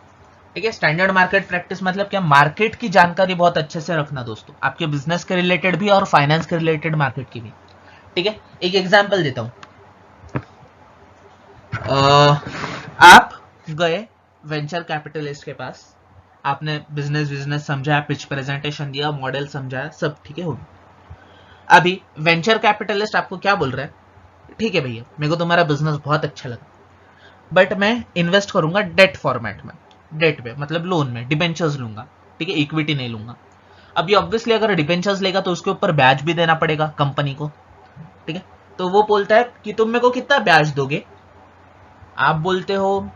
ठीक है, स्टैंडर्ड मार्केट प्रैक्टिस मतलब क्या, मार्केट की जानकारी बहुत अच्छे से रखना दोस्तों, आपके बिजनेस के रिलेटेड भी और फाइनेंस के रिलेटेड मार्केट की भी। ठीक है, एक एग्जांपल देता हूं। आप गए वेंचर कैपिटलिस्ट के पास, आपने बिजनेस समझाया, पिच प्रेजेंटेशन दिया, मॉडल समझाया, सब ठीक है हो गया। अभी वेंचर कैपिटलिस्ट आपको क्या बोल रहा है, ठीक है भैया मेरे को तुम्हारा बिजनेस बहुत अच्छा लगा, बट मैं इन्वेस्ट करूंगा डेट फॉर्मेट में, डेट पे मतलब लोन में, डिबेंचर्स लूंगा। ठीक है, इक्विटी नहीं लूंगा। अभी ऑब्वियसली अगर डिबेंचर्स लेगा तो उसके ऊपर ब्याज भी देना पड़ेगा कंपनी को। ठीक है, तो वो बोलता है कि तुम मेरे को कितना ब्याज दोगे। आप बोलते हो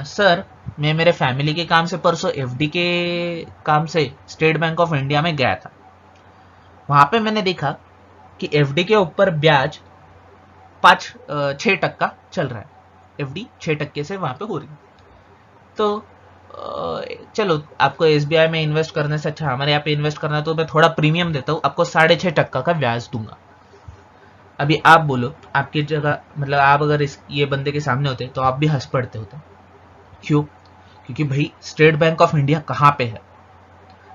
सर मैं मेरे फैमिली के काम से परसों एफडी के काम से स्टेट बैंक ऑफ इंडिया में गया था, वहां पे मैंने देखा कि एफडी के ऊपर ब्याज 6% चल रहा है, एफडी 6% से वहां पे हो रही है। तो चलो आपको एसबीआई में इन्वेस्ट करने से अच्छा हमारे यहाँ पे इन्वेस्ट करना, तो मैं थोड़ा प्रीमियम देता हूँ, आपको 6.5% का ब्याज दूंगा। अभी आप बोलो, आपकी जगह मतलब आप अगर ये बंदे के सामने होते तो आप भी हंस पड़ते होते। क्यों? क्योंकि भाई स्टेट बैंक ऑफ इंडिया कहाँ पे है,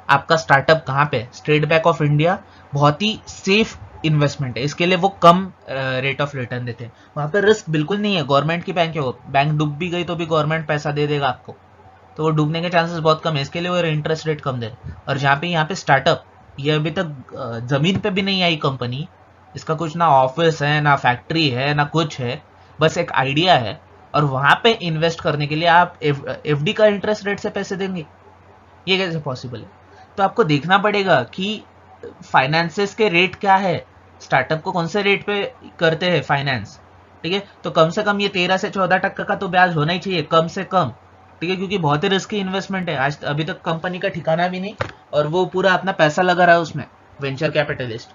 आपका स्टार्टअप कहाँ पे है। स्टेट बैंक ऑफ इंडिया बहुत ही सेफ इन्वेस्टमेंट है, इसके लिए वो कम रेट ऑफ रिटर्न देते हैं, वहां पे रिस्क बिल्कुल नहीं है। गवर्नमेंट की बैंक है वो, बैंक डूब भी गई तो भी गवर्नमेंट पैसा दे देगा आपको, तो वो डूबने के चांसेस बहुत कम है, इसके लिए वो इंटरेस्ट रेट कम दे। और जहाँ पे यहाँ पे स्टार्टअप, ये अभी तक जमीन पे भी नहीं आई कंपनी, इसका कुछ ना ऑफिस है ना फैक्ट्री है ना कुछ है, बस एक आइडिया है, और वहां पे इन्वेस्ट करने के लिए आप एफडी का इंटरेस्ट रेट से पैसे देंगे, ये कैसे पॉसिबल है। तो आपको देखना पड़ेगा कि फाइनेंसेस के रेट क्या है, स्टार्टअप को कौन से रेट पे करते हैं फाइनेंस। ठीक है, तो कम से कम ये 13 से 14% का तो ब्याज होना ही चाहिए कम से कम। ठीक है, क्योंकि बहुत ही रिस्की इन्वेस्टमेंट है, आज अभी तक कंपनी का ठिकाना भी नहीं और वो पूरा अपना पैसा लगा रहा है उसमें, वेंचर कैपिटलिस्ट।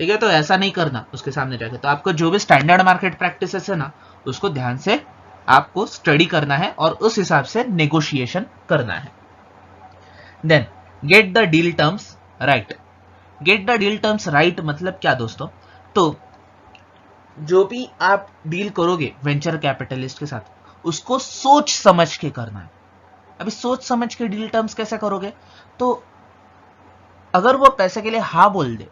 ठीक है, तो ऐसा नहीं करना उसके सामने जाके। तो आपको जो भी स्टैंडर्ड मार्केट प्रैक्टिसेस है ना, उसको ध्यान से आपको स्टडी करना है और उस हिसाब से नेगोशिएशन करना है। Then get the deal terms right. Get the deal terms right मतलब क्या दोस्तों, तो जो भी आप डील करोगे वेंचर कैपिटलिस्ट के साथ, उसको सोच समझ के करना है। अभी सोच समझ के डील टर्म्स कैसे करोगे, तो अगर वो पैसे के लिए हाँ बोल दे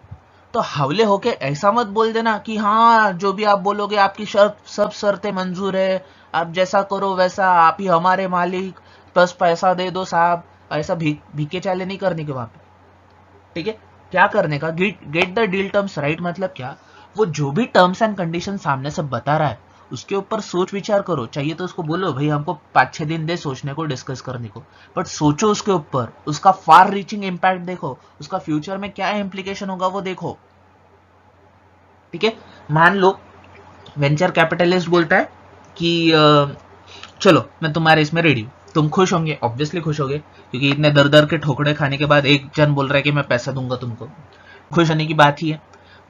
तो हवले होके ऐसा मत बोल देना कि हाँ जो भी आप बोलोगे आपकी सब शर्तें मंजूर है, आप जैसा करो वैसा, आप ही हमारे मालिक, बस पैसा दे दो साहब। ऐसा भीखे चाले नहीं करने के वहां पे। ठीक है, क्या करने का, gate the deal terms right मतलब क्या, वो जो भी टर्म्स एंड कंडीशन सामने से बता रहा है उसके ऊपर सोच विचार करो। चाहिए तो उसको बोलो भाई हमको 5-6 दिन दे सोचने को, डिस्कस करने को, बट सोचो उसके ऊपर, उसका फार रीचिंग इम्पैक्ट देखो, उसका फ्यूचर में क्या इम्प्लीकेशन होगा वो देखो। ठीक है, मान लो वेंचर कैपिटलिस्ट बोलता है कि चलो मैं तुम्हारे इसमें रेडी हूं, तुम खुश होंगे, ऑब्वियसली खुश होंगे, क्योंकि इतने दर दर के ठोकरे खाने के बाद एक जन बोल रहा है कि मैं पैसा दूंगा तुमको, खुश होने की बात ही है।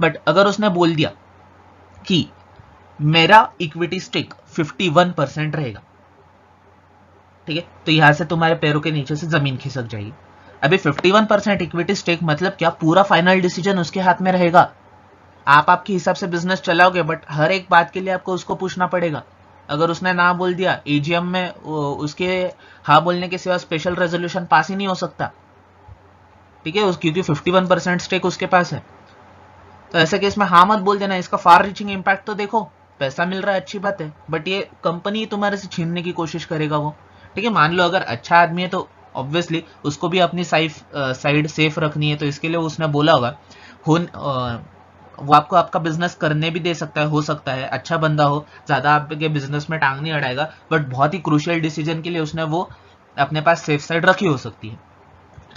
बट अगर उसने बोल दिया कि मेरा इक्विटी स्टेक 51% रहेगा, ठीक है, तो यहां से तुम्हारे पैरों के नीचे से जमीन खिसक जाएगी। अभी 51% इक्विटी स्टेक मतलब क्या, पूरा फाइनल डिसीजन उसके हाथ में रहेगा। आप आपके हिसाब से बिजनेस चलाओगे, बट हर एक बात के लिए आपको उसको पूछना पड़ेगा। अगर उसने ना बोल दिया, एजीएम में उसके हाँ बोलने के सिवा स्पेशल रेजोल्यूशन पास ही नहीं हो सकता। ठीक है, क्योंकि 51% स्टेक उसके पास है। तो ऐसे केस में हाँ मत बोल देना, इसका फार रीचिंग इम्पैक्ट तो देखो। पैसा मिल रहा है अच्छी बात है, बट ये कंपनी तुम्हारे से छीनने की कोशिश करेगा वो। ठीक है, मान लो अगर अच्छा आदमी है तो ऑब्वियसली उसको भी अपनी साइड सेफ रखनी है, तो इसके लिए उसने बोला होगा वो आपको आपका बिजनेस करने भी दे सकता है, हो सकता है अच्छा बंदा हो, ज्यादा आपके बिजनेस में टांग नहीं अड़ाएगा, बट बहुत ही क्रूशियल डिसीजन के लिए उसने वो अपने पास सेफ साइड रखी हो सकती है,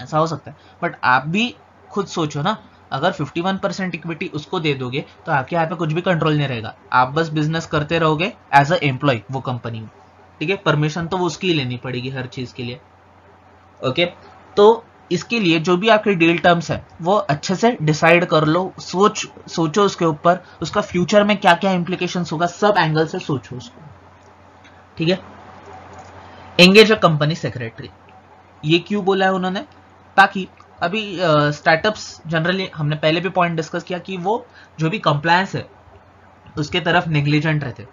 ऐसा हो सकता है। बट आप भी खुद सोचो ना, अगर 51% इक्विटी उसको दे दोगे तो आपके हाथ में कुछ भी कंट्रोल नहीं रहेगा, आप बस बिजनेस करते रहोगे एज अ एम्प्लॉय वो कंपनी में। ठीक है, परमिशन तो वो उसकी ही लेनी पड़ेगी हर चीज के लिए। ओके, तो इसके लिए जो भी आपके डील टर्म्स है वो अच्छे से डिसाइड कर लो, सोचो उसके ऊपर, उसका फ्यूचर में क्या क्या इंप्लीकेशंस होगा, सब एंगल से सोचो उसको। ठीक है, एंगेज अ कंपनी सेक्रेटरी, ये क्यों बोला है उन्होंने, ताकि अभी स्टार्टअप्स जनरली, हमने पहले भी पॉइंट डिस्कस किया कि वो जो भी कंप्लायंस है उसके तरफ नेग्लिजेंट रहते,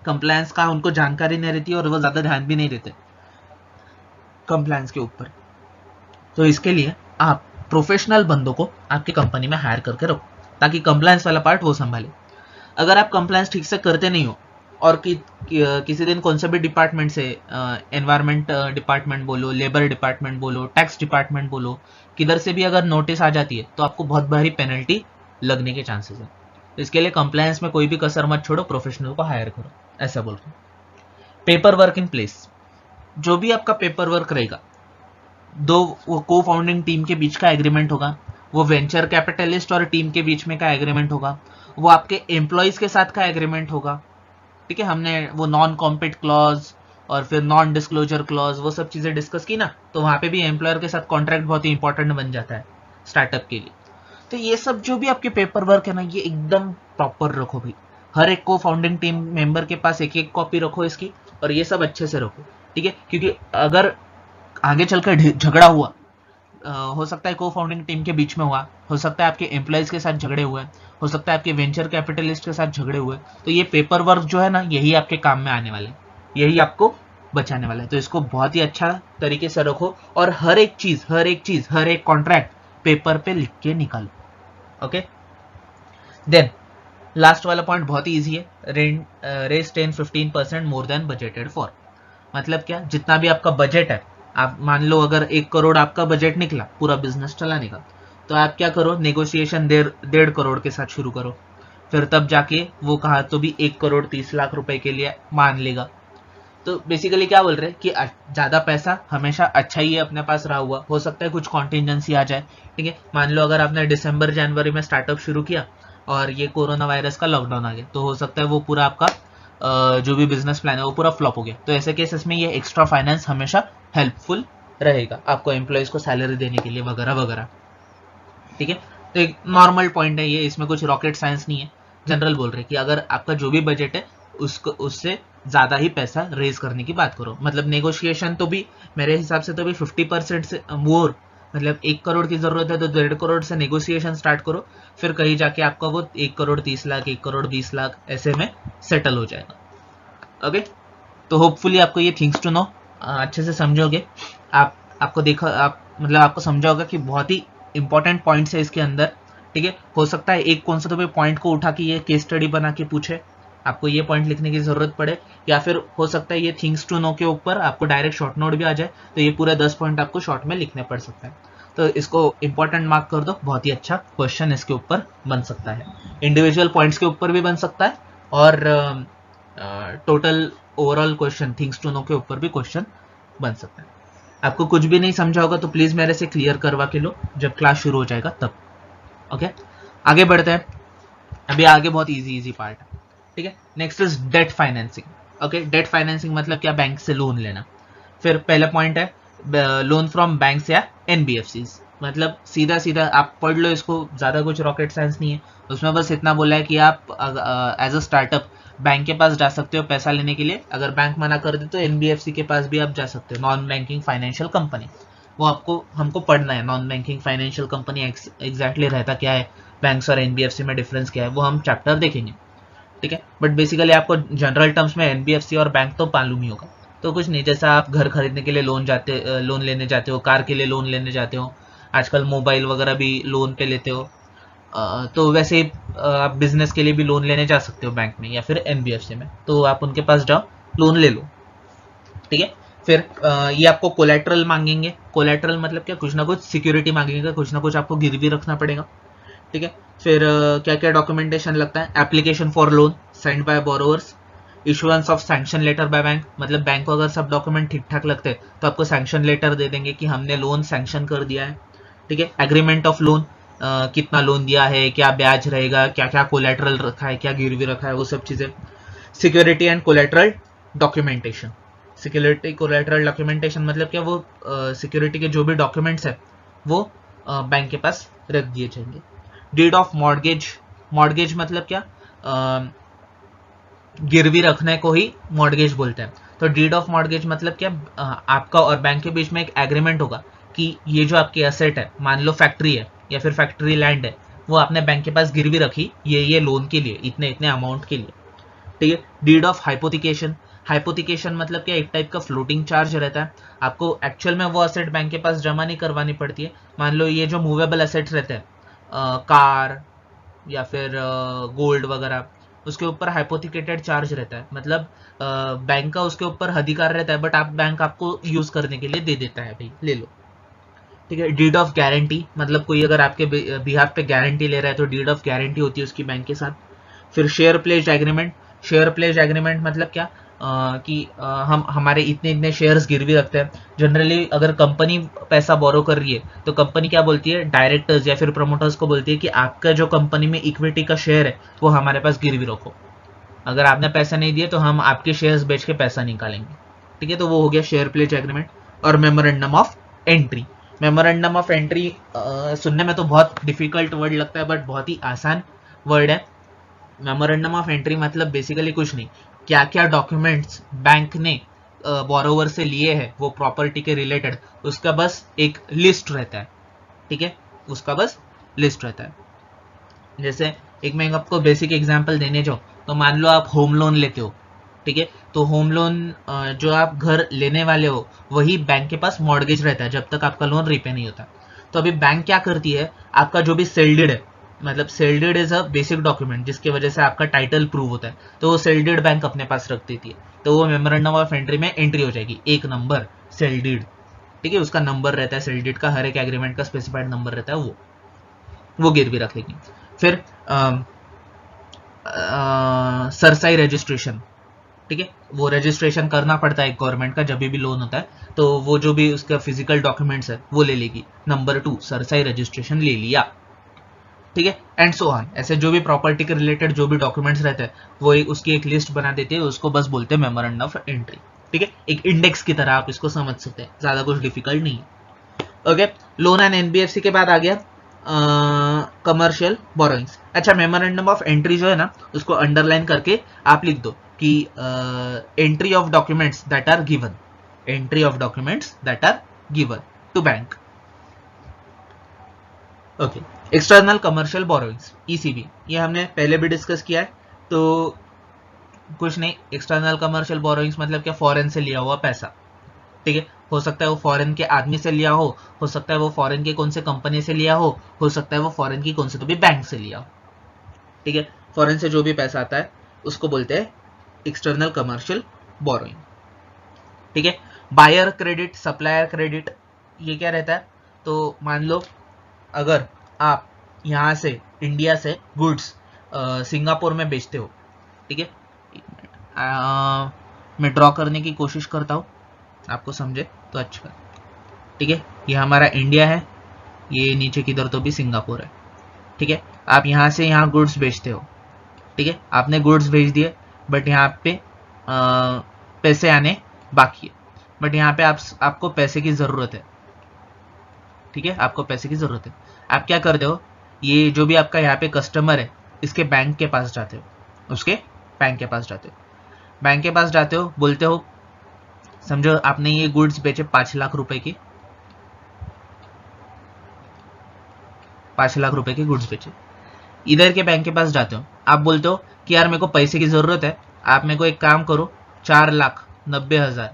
कंप्लायंस का उनको जानकारी नहीं रहती और वो ज्यादा ध्यान भी नहीं देते कंप्लायंस के ऊपर। तो इसके लिए आप प्रोफेशनल बंदों को आपकी कंपनी में हायर करके रखो, ताकि कंप्लायंस वाला पार्ट वो संभाले। अगर आप कंप्लायंस ठीक से करते नहीं हो और किसी दिन कौन से भी डिपार्टमेंट से, एनवायरमेंट डिपार्टमेंट बोलो, लेबर डिपार्टमेंट बोलो, टैक्स डिपार्टमेंट बोलो, किधर से भी अगर नोटिस आ जाती है तो आपको बहुत भारी पेनल्टी लगने के चांसेस है। तो इसके लिए कंप्लायंस में कोई भी कसर मत छोड़ो, प्रोफेशनल को हायर करो, ऐसा बोल रहा हूं। पेपर वर्क इन प्लेस, जो भी आपका पेपर वर्क रहेगा, वो को फाउंडिंग टीम के बीच का एग्रीमेंट होगा, वो वेंचर कैपिटलिस्ट और टीम के बीच में का एग्रीमेंट होगा, वो आपके एम्प्लॉयज के साथ का एग्रीमेंट होगा। ठीक है, हमने वो नॉन कॉम्पिट क्लॉज और फिर नॉन डिस्क्लोजर क्लॉज वो सब चीजें डिस्कस की ना, तो वहां पे भी एम्प्लॉयर के साथ कॉन्ट्रैक्ट बहुत ही इंपॉर्टेंट बन जाता है स्टार्टअप के लिए। तो ये सब जो भी आपके पेपर वर्क है ना, ये एकदम प्रॉपर रखो भाई, हर एक को फाउंडिंग टीम मेंबर के पास एक एक कॉपी रखो इसकी, और ये सब अच्छे से रखो। ठीक है, क्योंकि अगर आगे चलकर झगड़ा हुआ, हो सकता है को फाउंडिंग टीम के बीच में हुआ, हो सकता है आपके एम्प्लॉयज के साथ झगड़े हुए, हो सकता है आपके वेंचर कैपिटलिस्ट के साथ झगड़े हुए, तो ये पेपर वर्क जो है ना, यही आपके काम में आने वाले, यही आपको बचाने वाला है। तो इसको बहुत ही अच्छा तरीके से रखो और हर एक चीज हर एक कॉन्ट्रैक्ट पेपर पे लिख के निकालो। ओके, देन लास्ट वाला पॉइंट बहुत ही ईजी है, raise 10-15% more than budgeted for. मतलब क्या, जितना भी आपका बजट है, आप मान लो अगर 1 करोड़ आपका बजट निकला पूरा बिजनेस चलाने का, तो आप क्या करो, नेगोशिएशन 1.5 करोड़ के साथ शुरू करो, फिर तब जाके वो कहा तो भी 1 करोड़ 30 लाख रुपए के लिए मान लेगा। तो बेसिकली क्या बोल रहे हैं कि ज्यादा पैसा हमेशा अच्छा ही है अपने पास रहा हुआ, हो सकता है कुछ कॉन्टिजेंसी आ जाए। ठीक है, मान लो अगर आपने दिसंबर जनवरी में स्टार्टअप शुरू किया और ये कोरोना वायरस का लॉकडाउन आ गया, तो हो सकता है वो पूरा आपका जो भी बिजनेस प्लान है वो पूरा फ्लॉप हो गया। तो ऐसे केसेस में ये एक्स्ट्रा फाइनेंस हमेशा हेल्पफुल रहेगा आपको एम्प्लॉयज को सैलरी देने के लिए वगैरह वगैरह। ठीक है, तो एक नॉर्मल पॉइंट है ये, इसमें कुछ रॉकेट साइंस नहीं है, जनरल बोल रहे कि अगर आपका जो भी बजट है उसको उससे ज्यादा ही पैसा रेज करने की बात करो। मतलब नेगोशिएशन तो भी मेरे हिसाब से तो भी 50% से मोर, मतलब 1 करोड़ की जरूरत है तो 1.5 करोड़ से नेगोशिएशन स्टार्ट करो, फिर कहीं जाके आपका वो 1 करोड़ 30 लाख 1 करोड़ 20 लाख ऐसे में सेटल हो जाएगा। ओके, तो होपफुली आपको ये थिंग्स टू नो अच्छे से समझोगे। आपको देखा, आप मतलब आपको समझा होगा कि बहुत ही इंपॉर्टेंट पॉइंट्स है इसके अंदर। ठीक है, हो सकता है एक कौन सा तो भी पॉइंट को उठा के ये केस स्टडी बना के पूछे, आपको ये पॉइंट लिखने की जरूरत पड़े, या फिर हो सकता है ये थिंग्स टू नो के ऊपर आपको डायरेक्ट शॉर्ट नोट भी आ जाए, तो ये पूरे 10 पॉइंट आपको शॉर्ट में लिखने पड़ सकता है। तो इसको इंपॉर्टेंट मार्क कर दो, बहुत ही अच्छा क्वेश्चन इसके ऊपर बन सकता है। इंडिविजुअल पॉइंट्स के ऊपर भी बन सकता है और total overall question things to know के ऊपर भी क्वेश्चन बन सकता है। आपको कुछ भी नहीं समझा होगा तो प्लीज मेरे से क्लियर करवा के लो जब क्लास शुरू हो जाएगा तब। ओके, आगे बढ़ते हैं। अभी आगे बहुत इजी पार्ट है, ठीक है। Next is debt financing. Okay, debt financing मतलब क्या, बैंक से लोन लेना। फिर पहला पॉइंट है लोन फ्रॉम बैंक्स या एनबीएफसीज, मतलब सीधा सीधा आप पढ़ लो इसको, ज्यादा कुछ रॉकेट साइंस नहीं है उसमें, बस इतना बोला है कि आप एज अ स्टार्टअप बैंक के पास जा सकते हो पैसा लेने के लिए, अगर बैंक मना कर दे तो एनबीएफसी के पास भी आप जा सकते हो, नॉन बैंकिंग फाइनेंशियल कंपनी। वो आपको हमको पढ़ना है, non banking financial company exactly रहता क्या है, बैंक्स और एनबीएफसी में डिफरेंस क्या है, वो हम चैप्टर देखेंगे, ठीक है। बट बेसिकली आपको जनरल टर्म्स में एनबीएफसी और बैंक तो मालूम ही होगा। तो कुछ नहीं, जैसा आप घर खरीदने के लिए लोन लेने जाते हो, कार के लिए लोन लेने जाते हो, आजकल मोबाइल वगैरह भी लोन पे लेते हो, तो वैसे ही आप बिजनेस के लिए भी लोन लेने जा सकते हो बैंक में या फिर एनबीएफसी में, तो आप उनके पास जाओ लोन ले लो, ठीक है। फिर ये आपको कोलेट्रल मांगेंगे। कोलेट्रल मतलब क्या, कुछ ना कुछ सिक्योरिटी मांगेंगे, कुछ ना कुछ आपको गिरवी रखना पड़ेगा, ठीक है। फिर क्या क्या डॉक्यूमेंटेशन लगता है, application for loan send by borrowers, issuance of sanction letter by bank, मतलब बैंक को अगर सब डॉक्यूमेंट ठीक ठाक लगते हैं तो आपको सैंक्शन लेटर दे देंगे कि हमने लोन सैंक्शन कर दिया है, ठीक है। एग्रीमेंट ऑफ लोन, कितना लोन दिया है, क्या ब्याज रहेगा, क्या क्या कोलेट्रल रखा है, क्या गिरवी रखा है, वो सब चीजें। Security and collateral documentation. Security collateral documentation मतलब क्या, वो सिक्योरिटी के जो भी डॉक्यूमेंट्स है वो बैंक के पास रख दिए जाएंगे। डीड ऑफ मॉर्गेज, मॉर्गेज मतलब क्या, गिरवी रखने को ही मॉर्गेज बोलते हैं। तो डीड ऑफ मॉर्गेज मतलब क्या, आपका और बैंक के बीच में एक एग्रीमेंट होगा कि ये जो आपकी एसेट है, मान लो फैक्ट्री है या फिर फैक्ट्री लैंड है, वो आपने बैंक के पास गिरवी रखी ये लोन के लिए, इतने इतने अमाउंट के लिए, ठीक है। डीड ऑफ हाइपोथिकेशन, हाइपोथिकेशन मतलब क्या, एक टाइप का फ्लोटिंग चार्ज रहता है, आपको एक्चुअल में वो एसेट बैंक के पास जमा नहीं करवानी पड़ती है। मान लो ये जो मूवेबल एसेट्स रहते हैं, कार या फिर गोल्ड वगैरह, उसके ऊपर हाइपोथिकेटेड चार्ज रहता है, मतलब बैंक का उसके ऊपर अधिकार रहता है, बट बैंक आपको यूज करने के लिए दे देता है, भाई ले लो, ठीक है। डीड ऑफ गारंटी मतलब कोई अगर आपके बिहाफ पे गारंटी ले रहा है तो डीड ऑफ गारंटी होती है उसकी बैंक के साथ। फिर share pledge agreement, share pledge agreement मतलब क्या, कि हम हमारे इतने इतने शेयर्स गिरवी रखते हैं। जनरली अगर कंपनी पैसा बोरो कर रही है तो कंपनी क्या बोलती है, डायरेक्टर्स या फिर प्रमोटर्स को बोलती है कि आपका जो कंपनी में इक्विटी का शेयर है वो हमारे पास गिरवी रखो, अगर आपने पैसा नहीं दिए तो हम आपके शेयर्स बेच के पैसा निकालेंगे, ठीक है। तो वो हो गया शेयर प्लेज एग्रीमेंट। और memorandum of entry, memorandum of entry सुनने में तो बहुत डिफिकल्ट वर्ड लगता है बट बहुत ही आसान वर्ड है। मेमोरेंडम ऑफ एंट्री मतलब बेसिकली कुछ नहीं, क्या क्या डॉक्यूमेंट्स बैंक ने बोरोवर से लिए हैं वो प्रॉपर्टी के रिलेटेड, उसका बस एक लिस्ट रहता है, ठीक है, उसका बस लिस्ट रहता है। जैसे एक मैं आपको बेसिक एग्जांपल देने जाऊँ तो मान लो आप होम लोन लेते हो, ठीक है, तो होम लोन जो आप घर लेने वाले हो वही बैंक के पास मॉर्गेज रहता है जब तक आपका लोन रिपे नहीं होता। तो अभी बैंक क्या करती है, आपका जो भी सेल्डेड है, मतलब सेल्डेड इज अ बेसिक डॉक्यूमेंट जिसकी वजह से आपका टाइटल प्रूव होता है, तो वो सेल्डेड बैंक अपने पास रख देती है, तो वो मेमोरेंडम ऑफ एंट्री में एंट्री हो जाएगी, एक नंबर सेल्डेड, ठीक है, उसका नंबर रहता है सेल्डेड का, हर एक एग्रीमेंट का स्पेसिफाइड नंबर रहता है, वो गिरवी रखेगी। फिर सरसाई रजिस्ट्रेशन, ठीक है, वो रजिस्ट्रेशन करना पड़ता है गवर्नमेंट का जब भी लोन होता है, तो वो जो भी उसका फिजिकल डॉक्यूमेंट्स है वो ले लेगी। नंबर 2 सरसाई रजिस्ट्रेशन ले लिया, ठीक है, एंड सो ऑन। ऐसे जो भी प्रॉपर्टी के रिलेटेड जो भी डॉक्यूमेंट्स रहते हैं वो उसकी एक लिस्ट बना देती है, उसको बस बोलते हैं मेमोरेंडम ऑफ एंट्री, ठीक है, एक इंडेक्स की तरह आप इसको समझ सकते हैं, ज्यादा कुछ डिफिकल्ट नहीं है। ओके, लोन एंड एनबीएफसी के बाद आ गया कमर्शियल बोरोइंग्स। अच्छा, मेमोरेंडम ऑफ एंट्री जो है ना उसको अंडरलाइन करके आप लिख दो कि entry of documents that are given, entry of documents that are given to bank. Okay, external commercial borrowings ECB, ये हमने पहले भी डिस्कस किया है, तो कुछ नहीं, एक्सटर्नल कमर्शियल बोरोइंग्स मतलब क्या, फॉरेन से लिया हुआ पैसा, ठीक है, हो सकता है वो फॉरेन के आदमी से लिया हो सकता है वो फॉरेन के कौन से कंपनी से लिया हो सकता है वो फॉरेन की कौन से तो भी बैंक से लिया हो, ठीक है, फॉरेन से जो भी पैसा आता है उसको बोलते हैं एक्सटर्नल कमर्शियल बोरोइंग, ठीक है। बायर क्रेडिट, सप्लायर क्रेडिट, ये क्या रहता है, तो मान लो अगर आप यहाँ से इंडिया से गुड्स सिंगापुर में बेचते हो, ठीक है, मैं ड्रॉ करने की कोशिश करता हूँ आपको समझे तो अच्छा, ठीक है। ये हमारा इंडिया है, ये नीचे किधर तो भी सिंगापुर है, ठीक है। आप यहाँ से यहाँ गुड्स बेचते हो, ठीक है, आपने गुड्स भेज दिए, बट यहाँ पे पैसे आने बाकी है, बट यहाँ पे आपको पैसे की ज़रूरत है, ठीक है, आपको पैसे की ज़रूरत है। आप क्या करते हो, ये जो भी आपका यहाँ पे कस्टमर है इसके बैंक के पास जाते हो, उसके बैंक के पास जाते हो, बैंक के पास जाते हो, बोलते हो समझो आपने ये गुड्स बेचे 5 लाख रुपए की, 5 लाख रुपए के गुड्स बेचे, इधर के बैंक के पास जाते हो, आप बोलते हो कि यार मेरे को पैसे की ज़रूरत है, आप मेरे को एक काम करो 4,90,000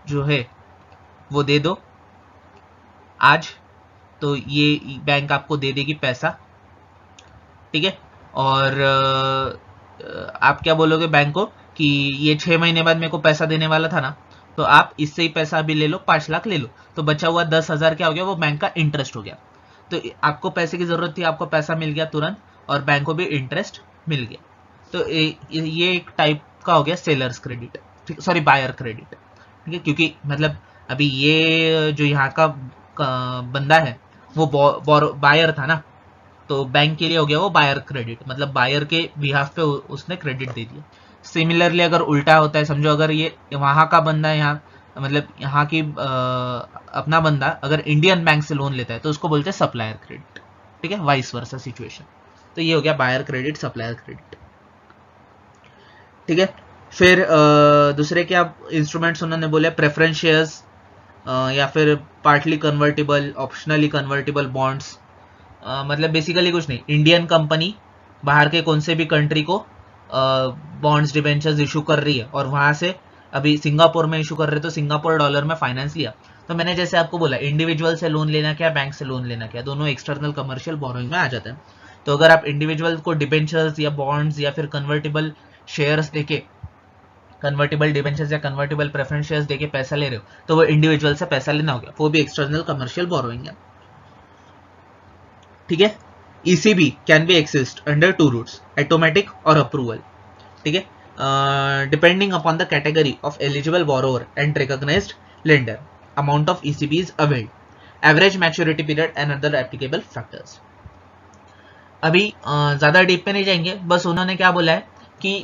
जो है वो दे दो आज, तो ये बैंक आपको दे देगी पैसा, ठीक है। और आप क्या बोलोगे बैंक को कि ये 6 महीने बाद मेरे को पैसा देने वाला था ना, तो आप इससे ही पैसा अभी ले लो, 5 लाख ले लो, तो बचा हुआ 10,000 क्या हो गया, वो बैंक का इंटरेस्ट हो गया। तो आपको पैसे की जरूरत थी, आपको पैसा मिल गया तुरंत, और बैंक को भी इंटरेस्ट मिल गया। तो ये एक टाइप का हो गया sellers credit, sorry buyer credit, ठीक है। क्योंकि मतलब अभी ये जो यहाँ का बंदा है वो बायर था ना, तो बैंक के लिए हो गया वो बायर क्रेडिट, मतलब बायर के बिहाफ पे उसने क्रेडिट दे दिया। सिमिलरली अगर उल्टा होता है, समझो अगर ये वहां का बंदा है, यहाँ मतलब यहाँ की अपना बंदा अगर इंडियन बैंक से लोन लेता है तो उसको बोलते हैं सप्लायर क्रेडिट, ठीक है, वाइस वर्सा सिचुएशन। तो ये हो गया बायर क्रेडिट, सप्लायर क्रेडिट, ठीक है। फिर दूसरे क्या इंस्ट्रूमेंट्स उन्होंने बोले, प्रेफरेंस शेयर्स या फिर partly convertible, optionally convertible bonds, मतलब बेसिकली कुछ नहीं, इंडियन कंपनी बाहर के कौन से भी कंट्री को बॉन्ड्स डिबेंचर्स इशू कर रही है, और वहां से अभी सिंगापुर में इशू कर रहे, तो सिंगापुर डॉलर में फाइनेंस लिया। तो मैंने जैसे आपको बोला इंडिविजुअल से लोन लेना क्या, बैंक से लोन लेना क्या, दोनों एक्सटर्नल कमर्शियल बोरोइंग में आ जाते हैं। तो अगर आप इंडिविजुअल को डिबेंचर्स या बॉन्ड्स या फिर कन्वर्टेबल शेयर्स देके, कन्वर्टेबल डिबेंचर्स या कन्वर्टेबल प्रेफरेंस शेयर्स देके पैसा ले रहे हो, तो वो इंडिविजुअल से पैसा लेना हो गया, वो भी एक्सटर्नल कमर्शियल बोरोइंग है, ठीक है। ECB can be exist under 2 routes, automatic और अप्रूवल, ठीक है, depending upon the category of eligible borrower and recognised lender, amount of ECB is availed, average maturity period and other applicable factors. अभी ज्यादा डीप पे नहीं जाएंगे, बस उन्होंने क्या बोला है कि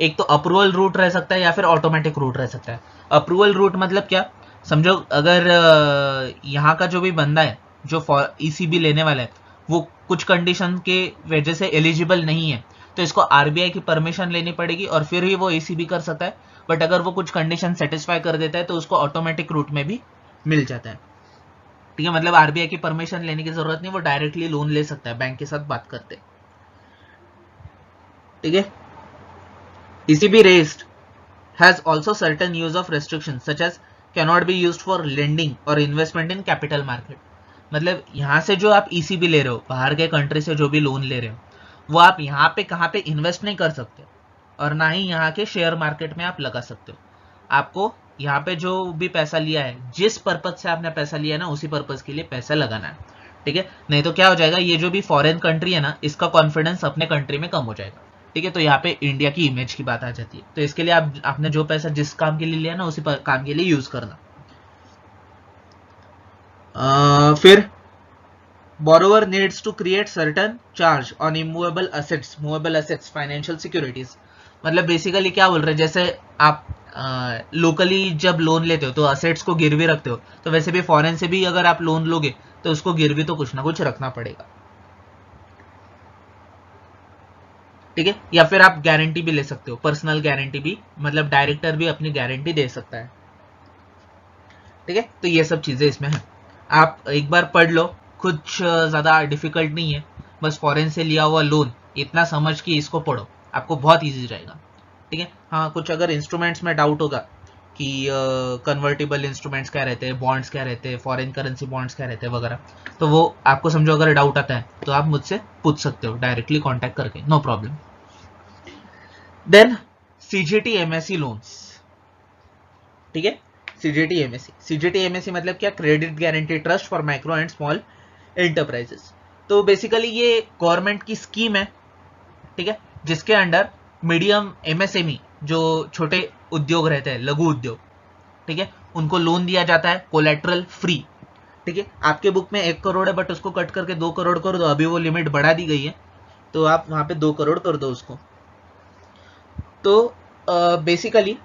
एक तो अप्रूवल रूट रह सकता है या फिर ऑटोमेटिक रूट रह सकता है। अप्रूवल रूट मतलब क्या, समझो अगर यहाँ का जो भी बंदा है जो ECB लेने वाला है वो कुछ कंडीशन के वजह से एलिजिबल नहीं है, तो इसको RBI की परमिशन लेनी पड़ेगी और फिर ही वो ECB कर सकता है। बट अगर वो कुछ कंडीशन सेटिस्फाई कर देता है तो उसको ऑटोमेटिक रूट में भी मिल जाता है, ठीक है। मतलब RBI की परमिशन लेने की जरूरत नहीं, वो डायरेक्टली लोन ले सकता है बैंक के साथ बात करते, ठीक है। ECB raised has also certain use of restrictions such as cannot be used for lending or investment in capital market। मतलब यहाँ से जो आप ECB ले रहे हो, बाहर के कंट्री से जो भी लोन ले रहे हो, वो आप यहाँ पे कहाँ पे इन्वेस्ट नहीं कर सकते, और ना ही यहाँ के शेयर मार्केट में आप लगा सकते हो। आपको यहाँ पे जो भी पैसा लिया है, जिस पर्पज से आपने पैसा लिया है ना, उसी पर्पज के लिए पैसा लगाना है, ठीक है। नहीं तो क्या हो जाएगा, ये जो भी फॉरेन कंट्री है ना, इसका कॉन्फिडेंस अपने कंट्री में कम हो जाएगा, ठीक है। तो यहाँ पे इंडिया की इमेज की बात आ जाती है। तो इसके लिए आपने जो पैसा जिस काम के लिए लिया ना, उसी काम के लिए यूज करना। फिर borrower needs to create certain charge on immovable assets financial securities। मतलब बेसिकली क्या बोल रहे हैं, जैसे आप लोकली जब लोन लेते हो तो असेट्स को गिरवी रखते हो, तो वैसे भी फॉरेन से भी अगर आप लोन लोगे तो उसको गिरवी तो कुछ ना कुछ रखना पड़ेगा, ठीक है। या फिर आप गारंटी भी ले सकते हो, पर्सनल गारंटी भी, मतलब डायरेक्टर भी अपनी गारंटी दे सकता है, ठीक है। तो ये सब चीजें इसमें है, आप एक बार पढ़ लो, कुछ ज्यादा डिफिकल्ट नहीं है, बस फॉरेन से लिया हुआ लोन इतना समझ के इसको पढ़ो, आपको बहुत इजी रहेगा, ठीक है। हाँ, कुछ अगर इंस्ट्रूमेंट्स में डाउट होगा कि कन्वर्टेबल इंस्ट्रूमेंट्स क्या रहते हैं, बॉन्ड्स क्या रहते हैं, फॉरेन करेंसी बॉन्ड्स क्या रहते हैं वगैरह, तो वो आपको समझो अगर डाउट आता है तो आप मुझसे पूछ सकते हो डायरेक्टली कॉन्टैक्ट करके, no problem. Then CGT MSE loans, ठीक है। CGTMSE। CGTMSE मतलब क्या? Credit guarantee trust for micro and small enterprises. तो बेसिकली ये गवर्नमेंट की स्कीम है, ठीक है, जिसके अंडर मीडियम MSME जो छोटे उद्योग रहते हैं, लघु उद्योग, ठीक है, उनको लोन दिया जाता है कोलेट्रल फ्री। ठीक है, आपके बुक में 1 करोड़ है बट उसको कट करके 2 करोड़ कर दो, अभी वो लिमिट बढ़ा दी गई है तो आप वहां पे 2 करोड़ कर दो उसको। तो बेसिकली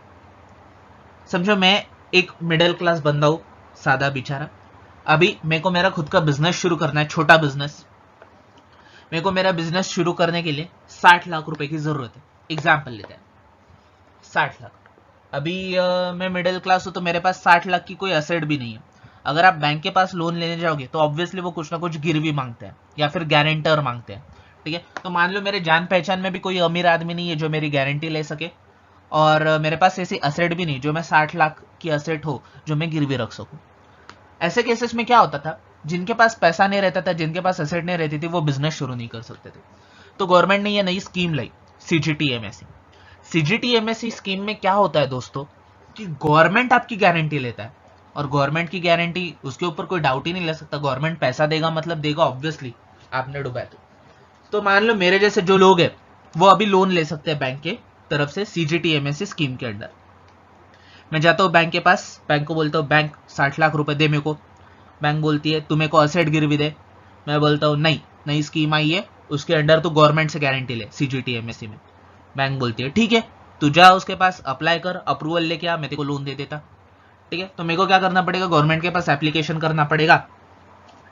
समझो मैं एक मिडिल क्लास बंदा हूं, सादा बेचारा। अभी मेरे को मेरा खुद का बिजनेस शुरू करना है, छोटा बिजनेस। मेरे को मेरा बिजनेस शुरू करने के लिए 60 लाख रुपए की जरूरत है। एग्जाम्पल लेते हैं, 60 लाख। अभी मैं मिडिल क्लास हूं तो मेरे पास 60 लाख की कोई असेट भी नहीं है। अगर आप बैंक के पास लोन लेने जाओगे तो ऑब्वियसली वो कुछ ना कुछ गिरवी मांगते हैं या फिर गारंटर मांगते हैं, ठीक है। तो मान लो मेरे जान पहचान में भी कोई अमीर आदमी नहीं है जो मेरी गारंटी ले सके, और मेरे पास ऐसी असेट भी नहीं जो मैं 60 लाख की असेट हो जो मैं गिरवी रख सकूं। ऐसे केसेस में क्या होता था, जिनके पास पैसा नहीं रहता था, जिनके पास असेट नहीं रहती थी, वो बिजनेस शुरू नहीं कर सकते थे। तो गवर्नमेंट ने ये नई स्कीम लाई, CGTMSE। CGTMSE स्कीम में क्या होता है दोस्तों, कि गवर्नमेंट आपकी गारंटी लेता है, और गवर्नमेंट की गारंटी, उसके ऊपर कोई डाउट ही नहीं ले सकता। गवर्नमेंट पैसा देगा मतलब देगा, ऑब्वियसली, आपने डुबाया तो मान लो मेरे जैसे जो लोग हैं वो अभी लोन ले सकते हैं बैंक के तरफ से CGTMSE स्कीम के अंडर। मैं जाता हूँ बैंक के पास, बैंक को बोलता हूँ बैंक 60 लाख रुपए दे मेरे को। बैंक बोलती है तू मेरे को असेट गिरवी दे। मैं बोलता हूँ नहीं, नई स्कीम आई है, उसके अंडर तू गवर्नमेंट से गारंटी ले CGTMSE में। बैंक बोलती है ठीक है, तू जा उसके पास अप्लाई कर, अप्रूवल लेके आ, मैं तेरे को लोन दे देता। ठीक है, तो मेरे को क्या करना पड़ेगा, गवर्नमेंट के पास एप्लीकेशन करना पड़ेगा,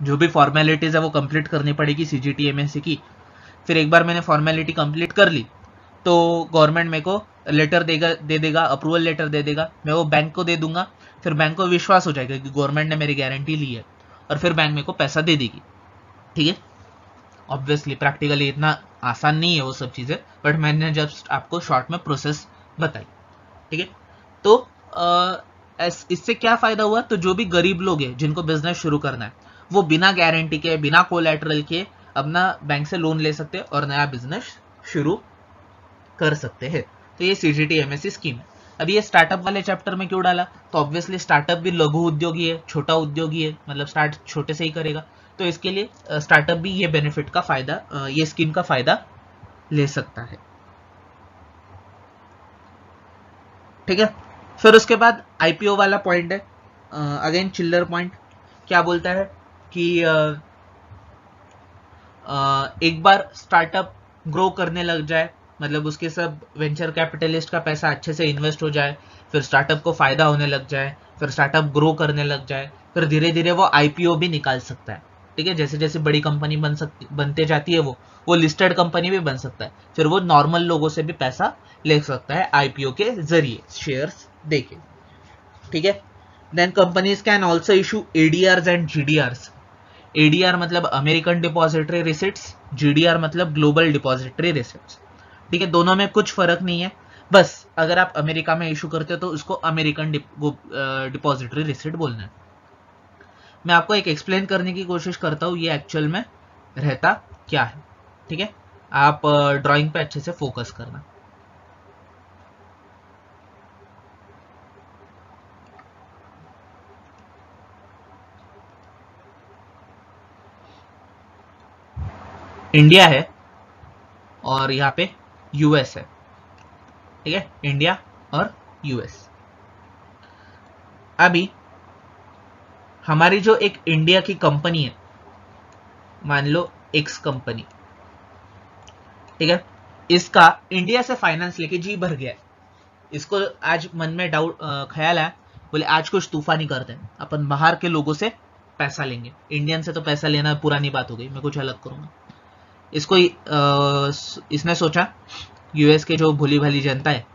जो भी फॉर्मेलिटीज है वो कंप्लीट करनी पड़ेगी CGTMSE की। फिर एक बार मैंने फॉर्मेलिटी कंप्लीट कर ली तो गवर्नमेंट मेरे को लेटर दे देगा, अप्रूवल लेटर दे देगा, मैं वो बैंक को दे दूंगा। फिर बैंक को विश्वास हो जाएगा कि गवर्नमेंट ने मेरी गारंटी ली है, और फिर बैंक मेरे को पैसा दे देगी। ठीक है, ऑब्वियसली प्रैक्टिकली इतना आसान नहीं है वो सब चीजें, बट मैंने जस्ट आपको शॉर्ट में प्रोसेस बताई। ठीक है, तो इससे क्या फायदा हुआ, तो जो भी गरीब लोग हैं जिनको बिजनेस शुरू करना है, वो बिना गारंटी के, बिना कोलैटरल के अपना बैंक से लोन ले सकते हैं और नया बिजनेस शुरू कर सकते हैं। तो ये CGTMSE स्कीम है। अभी ये स्टार्टअप वाले चैप्टर में क्यों डाला, तो ऑब्वियसली स्टार्टअप भी लघु उद्योगी है, छोटा उद्योगी है, मतलब स्टार्ट छोटे से ही करेगा, तो इसके लिए स्टार्टअप भी ये बेनिफिट का फायदा, ये स्कीम का फायदा ले सकता है। ठीक है, फिर उसके बाद IPO वाला पॉइंट है, अगेन चिल्लर पॉइंट। क्या बोलता है कि एक बार स्टार्टअप ग्रो करने लग जाए, मतलब उसके सब वेंचर कैपिटलिस्ट का पैसा अच्छे से इन्वेस्ट हो जाए, फिर स्टार्टअप को फायदा होने लग जाए, फिर स्टार्टअप ग्रो करने लग जाए, फिर धीरे धीरे वो IPO भी निकाल सकता है। ठीक है, जैसे जैसे बड़ी कंपनी बनते जाती है वो लिस्टेड कंपनी भी बन सकता है, फिर वो नॉर्मल लोगों से भी पैसा ले सकता है IPO के जरिए, शेयर्स देके। ठीक है, then companies can also issue ADRs and GDRs। ADR मतलब अमेरिकन डिपॉजिटरी रिसिट्स, GDR मतलब ग्लोबल डिपॉजिटरी रिसिट्स। ठीक है, दोनों में कुछ फर्क नहीं है, बस अगर आप अमेरिका में इशू करते हो तो उसको अमेरिकन डिपॉजिटरी रिसिट बोलना है। मैं आपको एक एक्सप्लेन करने की कोशिश करता हूँ ये एक्चुअल में रहता क्या है। ठीक है, आप ड्राइंग पे अच्छे से फोकस करना। इंडिया है और यहाँ पे US है। ठीक है, इंडिया और US। अभी हमारी जो एक इंडिया की कंपनी है, मान लो X कंपनी, ठीक है, इसका इंडिया से फाइनेंस लेके जी भर गया है। इसको आज मन में डाउट ख्याल आया, बोले आज कुछ तूफानी करते हैं, अपन बाहर के लोगों से पैसा लेंगे, इंडियन से तो पैसा लेना पुरानी बात हो गई, मैं कुछ अलग करूंगा। इसको इसने सोचा US के जो भोली भाली जनता है,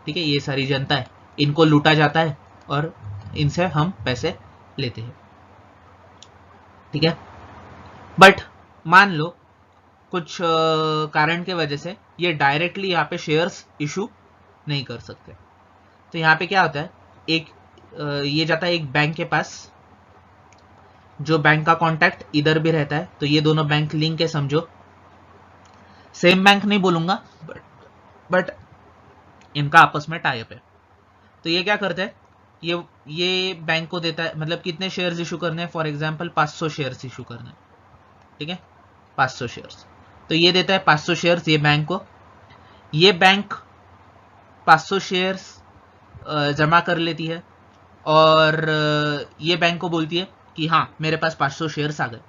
ठीक है, ये सारी जनता है, इनको लूटा जाता है और इनसे हम पैसे लेते हैं। ठीक है, बट मान लो कुछ कारण के वजह से ये डायरेक्टली यहाँ पे शेयर्स इशू नहीं कर सकते। तो यहाँ पे क्या होता है, ये जाता है एक बैंक के पास, जो बैंक का कॉन्टैक्ट इधर भी रहता है, तो ये दोनों बैंक लिंक है, समझो सेम बैंक नहीं बोलूंगा, बट इनका आपस में टाई अप है। तो ये क्या करते हैं, ये बैंक को देता है, मतलब कितने शेयर्स इशू करने हैं, फॉर एग्जांपल 500 शेयर्स इशू करने हैं, ठीक है, 500 शेयर्स। तो ये देता है 500 शेयर्स ये बैंक को। ये बैंक 500 शेयर्स जमा कर लेती है और ये बैंक को बोलती है कि हाँ मेरे पास 500 शेयर्स आ गए।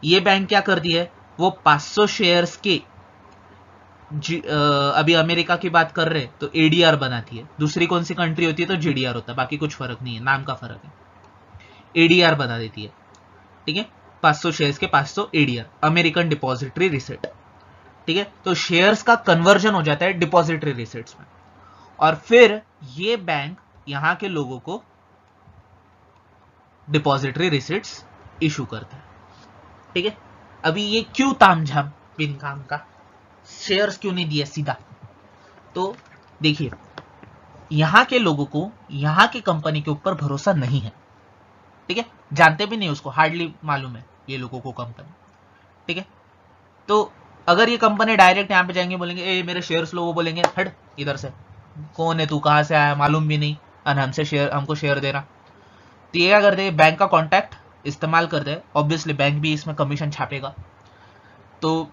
ये बैंक क्या करती है, वो 500 शेयर्स के अभी अमेरिका की बात कर रहे हैं तो एडीआर बनाती है, दूसरी कौन सी कंट्री होती है तो जीडीआर होता है, बाकी कुछ फर्क नहीं है, नाम का फर्क है। एडीआर बना देती है, ठीक है, 500 शेयर्स के 500 एडीआर, अमेरिकन डिपॉजिटरी रिसिट, ठीक है। तो शेयर्स का कन्वर्जन हो जाता है डिपॉजिटरी रिसिट्स में, और फिर ये बैंक यहां के लोगों को डिपॉजिटरी रिसिट्स इशू करता है, ठीक है। अभी ये क्यों तामझाम बिन काम का, शेयर्स क्यों नहीं दिए सीधा, तो देखिए यहां के लोगों को यहां की कंपनी के ऊपर भरोसा नहीं है, ठीक है, जानते भी नहीं उसको, हार्डली मालूम है ये लोगों को कंपनी, ठीक है। तो अगर ये कंपनी डायरेक्ट यहां पे जाएंगे, बोलेंगे ए मेरे शेयर्स लो, वो बोलेंगे हट इधर से, कौन है तू, कहां से आया, मालूम भी नहीं, और हमको शेयर दे रहा। तो ये क्या करते हैं, बैंक का कॉन्टैक्ट इस्तेमाल करते हैं, ऑब्वियसली बैंक भी इसमें कमीशन छापेगा। तो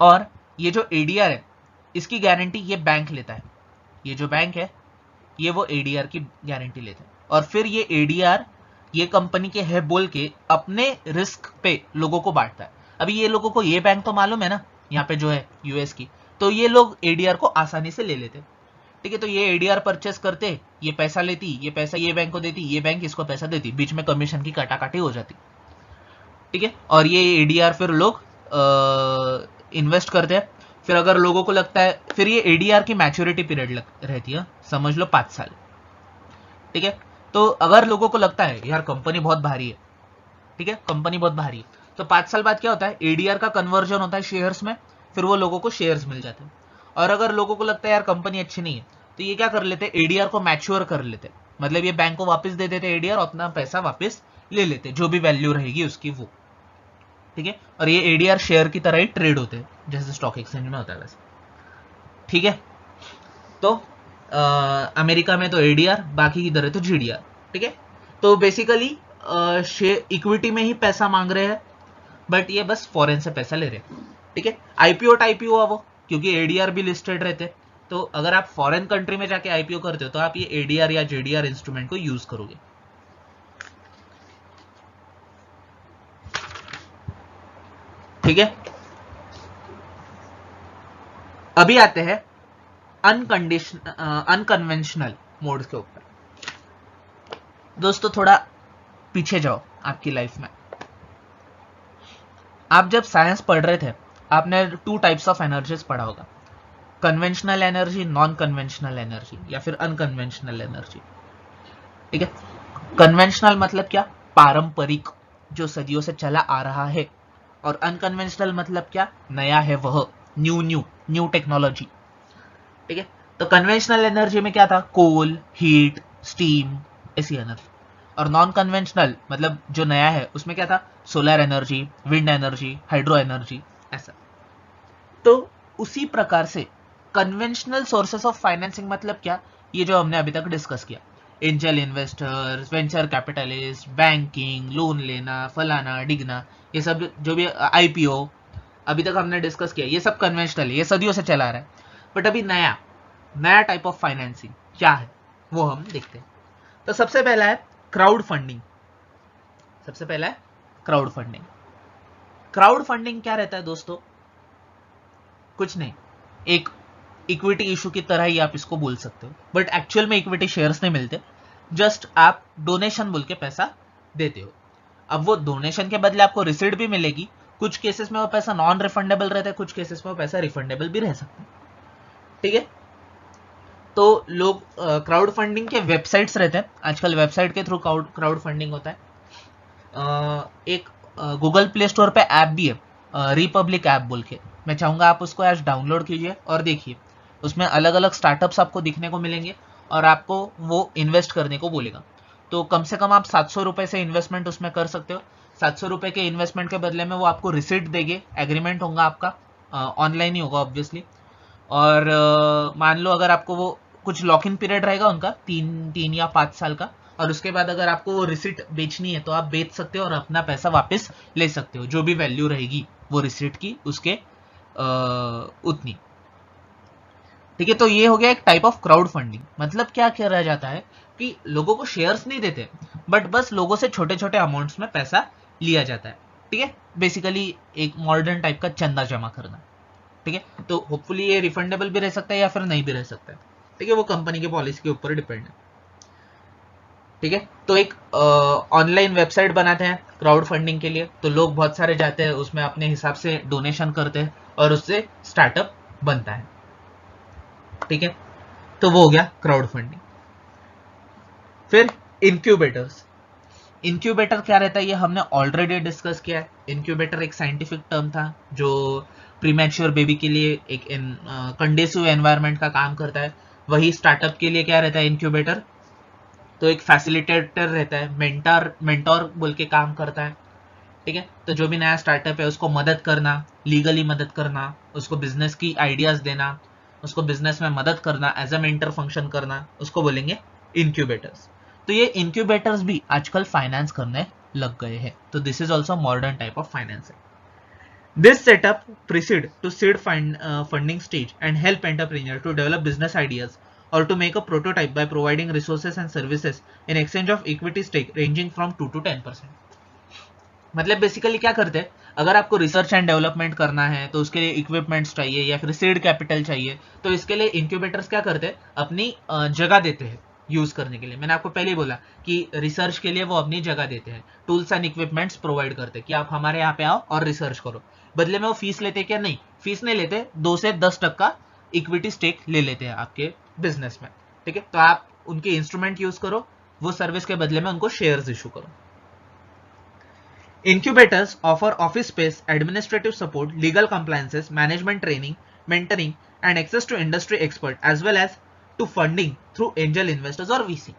और ये जो एडीआर है इसकी गारंटी ये बैंक लेता है, ये जो बैंक है ये वो एडीआर की गारंटी लेता है, और फिर ये एडीआर ये कंपनी के है बोल के अपने रिस्क पे लोगों को बांटता है। अभी ये लोगों को ये बैंक तो मालूम है ना यहाँ पे जो है यूएस की, तो ये लोग एडीआर को आसानी से ले लेते, ठीक है। तो ये एडीआर परचेस करते, ये पैसा लेती, ये पैसा ये बैंक को देती, ये बैंक इसको पैसा देती, बीच में कमीशन की काटाकाटी हो जाती, ठीक है। और ये एडीआर फिर लोग इन्वेस्ट करते हैं। फिर अगर लोगों को लगता है, फिर ये एडीआर की मैच्योरिटी पीरियड रहती है, समझ लो 5 साल, ठीक है। तो अगर लोगों को लगता है यार कंपनी बहुत भारी है, ठीक है, कंपनी बहुत भारी है, तो 5 साल बाद क्या होता है, एडीआर का कन्वर्जन होता है शेयर्स में, फिर वो लोगों को शेयर्स मिल जाते हैं। और अगर लोगों को लगता है यार कंपनी अच्छी नहीं है, तो ये क्या कर लेते हैं, एडीआर को मैच्योर कर लेते, मतलब ये बैंक को वापस दे देते एडीआर, अपना पैसा वापस ले लेते, जो भी वैल्यू रहेगी उसकी वो, ठीक है। और ये एडीआर शेयर की तरह ही ट्रेड होते हैं जैसे स्टॉक एक्सचेंज में होता है वैसे, ठीक है। तो अमेरिका में तो एडीआर, बाकी इधर है तो जीडीआर, ठीक है। तो बेसिकली इक्विटी में ही पैसा मांग रहे हैं, बट ये बस फॉरेन से पैसा ले रहे हैं, ठीक है। आईपीओ टाईपीओ है वो, क्योंकि एडीआर भी लिस्टेड रहते, तो अगर आप फॉरेन कंट्री में जाके आईपीओ करते हो तो आप ये एडीआर या जेडीआर इंस्ट्रूमेंट को यूज करोगे, ठीक है। अभी आते हैं अनकन्वेंशनल मोड के ऊपर। दोस्तों थोड़ा पीछे जाओ आपकी लाइफ में, आप जब साइंस पढ़ रहे थे आपने 2 टाइप्स ऑफ एनर्जीज पढ़ा होगा, conventional energy, non conventional energy, या फिर अनकन्वेंशनल एनर्जी, ठीक है। कन्वेंशनल मतलब क्या, पारंपरिक, जो सदियों से चला आ रहा है, और अनकन्वेंशनल मतलब क्या, नया है वह, न्यू टेक्नोलॉजी, ठीक है। तो कन्वेंशनल एनर्जी में क्या था, कोल, हीट, स्टीम, ऐसी एनर्जी। और नॉन कन्वेंशनल मतलब जो नया है उसमें क्या था, solar energy, wind energy, hydro energy, ऐसा। तो उसी प्रकार से कन्वेंशनल सोर्सेस ऑफ फाइनेंसिंग मतलब क्या, ये जो हमने अभी तक डिस्कस किया, angel investors, venture capitalist, banking, loan लेना, फलाना डिगना, ये सब जो भी आईपीओ अभी तक हमने डिस्कस किया, ये सब कन्वेंशनल है, ये सदियों से चला रहा है। बट अभी नया टाइप ऑफ फाइनेंसिंग क्या है वो हम देखते हैं। तो सबसे पहला है क्राउड फंडिंग। सबसे पहला है क्राउड फंडिंग। क्राउड फंडिंग क्या रहता है दोस्तों, कुछ नहीं, एक इक्विटी इशू की तरह ही आप इसको बोल सकते हो, बट एक्चुअल में इक्विटी शेयर्स नहीं मिलते, जस्ट आप डोनेशन बोल के पैसा देते हो। अब वो डोनेशन के बदले आपको रिसीट भी मिलेगी, कुछ केसेस में वो पैसा नॉन रिफंडेबल रहता है, कुछ केसेस में वो पैसा रिफंडेबल भी रह सकता है, ठीक है। तो लोग क्राउड फंडिंग के वेबसाइट्स रहते हैं, आजकल वेबसाइट के थ्रू क्राउड फंडिंग होता है। एक गूगल प्ले स्टोर पे ऐप भी है, रिपब्लिक ऐप बोल के, मैं चाहूंगा आप उसको आज डाउनलोड कीजिए और देखिए, उसमें अलग अलग स्टार्टअप्स आपको दिखने को मिलेंगे और आपको वो इन्वेस्ट करने को बोलेगा। तो कम से कम आप 700 रुपए से इन्वेस्टमेंट उसमें कर सकते हो। 700 रुपए के इन्वेस्टमेंट के बदले में वो आपको रिसिट देंगे, एग्रीमेंट होगा आपका, ऑनलाइन ही होगा ऑब्वियसली। और मान लो अगर आपको वो कुछ लॉक इन पीरियड रहेगा उनका 3 या 5 साल का, और उसके बाद अगर आपको वो रिसिट बेचनी है तो आप बेच सकते हो और अपना पैसा वापस ले सकते हो, जो भी वैल्यू रहेगी वो रिसिट की उसके उतनी। ठीक है, तो ये हो गया एक टाइप ऑफ क्राउड फंडिंग। मतलब क्या किया जाता है कि लोगों को शेयर्स नहीं देते, बट बस लोगों से छोटे छोटे अमाउंट्स में पैसा लिया जाता है। ठीक है, बेसिकली एक मॉडर्न टाइप का चंदा जमा करना। ठीक है, तो होपफुली ये रिफंडेबल भी रह सकता है या फिर नहीं भी रह सकता है। ठीक है, वो कंपनी की पॉलिसी के ऊपर डिपेंड है। ठीक है, तो एक ऑनलाइन वेबसाइट बनाते हैं क्राउड फंडिंग के लिए, तो लोग बहुत सारे जाते हैं, उसमें अपने हिसाब से डोनेशन करते हैं और उससे स्टार्टअप बनता है। ठीक है, तो वो हो गया क्राउड फंडिंग। फिर इंक्यूबेटर्स। इंक्यूबेटर क्या रहता है ये हमने ऑलरेडी डिस्कस किया है। इंक्यूबेटर एक साइंटिफिक टर्म था जो प्रीमैच्योर बेबी के लिए एक कंडीसिव एनवायरनमेंट का काम करता है। वही स्टार्टअप के लिए क्या रहता है इंक्यूबेटर, तो एक फैसिलिटेटर रहता है, मेंटोर बोल के काम करता है। ठीक है, तो जो भी नया स्टार्टअप है उसको मदद करना, लीगली मदद करना, उसको बिजनेस की आइडियाज देना, उसको बिजनेस में मदद करना, एज अ मेंटर फंक्शन करना, उसको बोलेंगे इंक्यूबेटर्स। तो ये इंक्यूबेटर्स भी आजकल फाइनेंस करने लग गए हैं, तो this is also modern type of financing. This setup preseed to seed funding stage and help entrepreneur to develop business ideas or to make a prototype by providing resources and services in exchange of equity stake ranging from 2 to 10%। मतलब बेसिकली क्या करते हैं, अगर आपको रिसर्च एंड डेवलपमेंट करना है तो उसके लिए इक्विपमेंट्स चाहिए या फिर सीड कैपिटल चाहिए, तो इसके लिए इंक्यूबेटर्स क्या करते हैं, अपनी जगह देते हैं यूज करने के लिए। मैंने आपको पहले ही बोला कि रिसर्च के लिए वो अपनी जगह देते हैं, टूल्स एंड इक्विपमेंट्स प्रोवाइड करते हैं कि आप हमारे यहाँ पे आओ और रिसर्च करो। बदले में वो फीस लेते क्या, नहीं फीस नहीं लेते, 2 से 10% इक्विटी स्टेक ले लेते हैं आपके बिजनेस में। ठीक है, तो आप उनके इंस्ट्रूमेंट यूज करो, वो सर्विस के बदले में उनको शेयर्स इशू करो। Incubators offer office space, administrative support, legal compliances, management training, mentoring, and access to industry expert as well as to funding through angel investors और VC।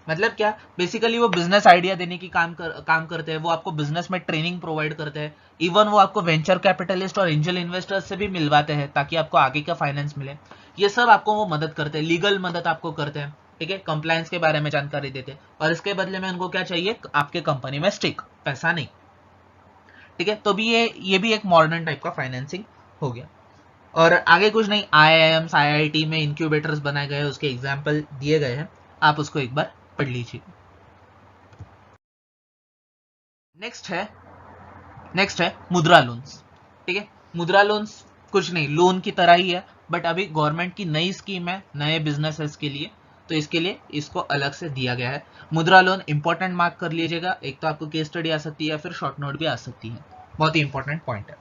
मतलब क्या, बेसिकली वो बिजनेस आइडिया देने की काम करते हैं, वो आपको बिजनेस में ट्रेनिंग प्रोवाइड करते हैं, इवन वो आपको वेंचर कैपिटलिस्ट और एंजल इन्वेस्टर्स से भी मिलवाते हैं ताकि आपको आगे का फाइनेंस मिले। ये सब आपको वो मदद करते हैं, लीगल मदद आपको करते हैं। ठीक है, कंप्लायंस के बारे में जानकारी देते हैं, और इसके बदले में उनको क्या चाहिए, आपके कंपनी में स्टेक, पैसा नहीं। ठीक है, तो भी ये भी एक मॉडर्न टाइप का फाइनेंसिंग हो गया। और आगे कुछ नहीं, IIMs IIT में इंक्यूबेटर्स बनाए गए, उसके एग्जाम्पल दिए गए हैं, आप उसको एक बार पढ़ लीजिए। नेक्स्ट है मुद्रा लोन्स। ठीक है, मुद्रा लोन्स कुछ नहीं, लोन की तरह ही है, बट अभी गवर्नमेंट की नई स्कीम है नए बिजनेसेस के लिए, तो इसके लिए इसको अलग से दिया गया है। मुद्रा लोन इंपॉर्टेंट मार्क कर लीजिएगा, एक तो आपको केस स्टडी आ सकती है या फिर शॉर्ट नोट भी आ सकती है, बहुत ही इंपॉर्टेंट पॉइंट है।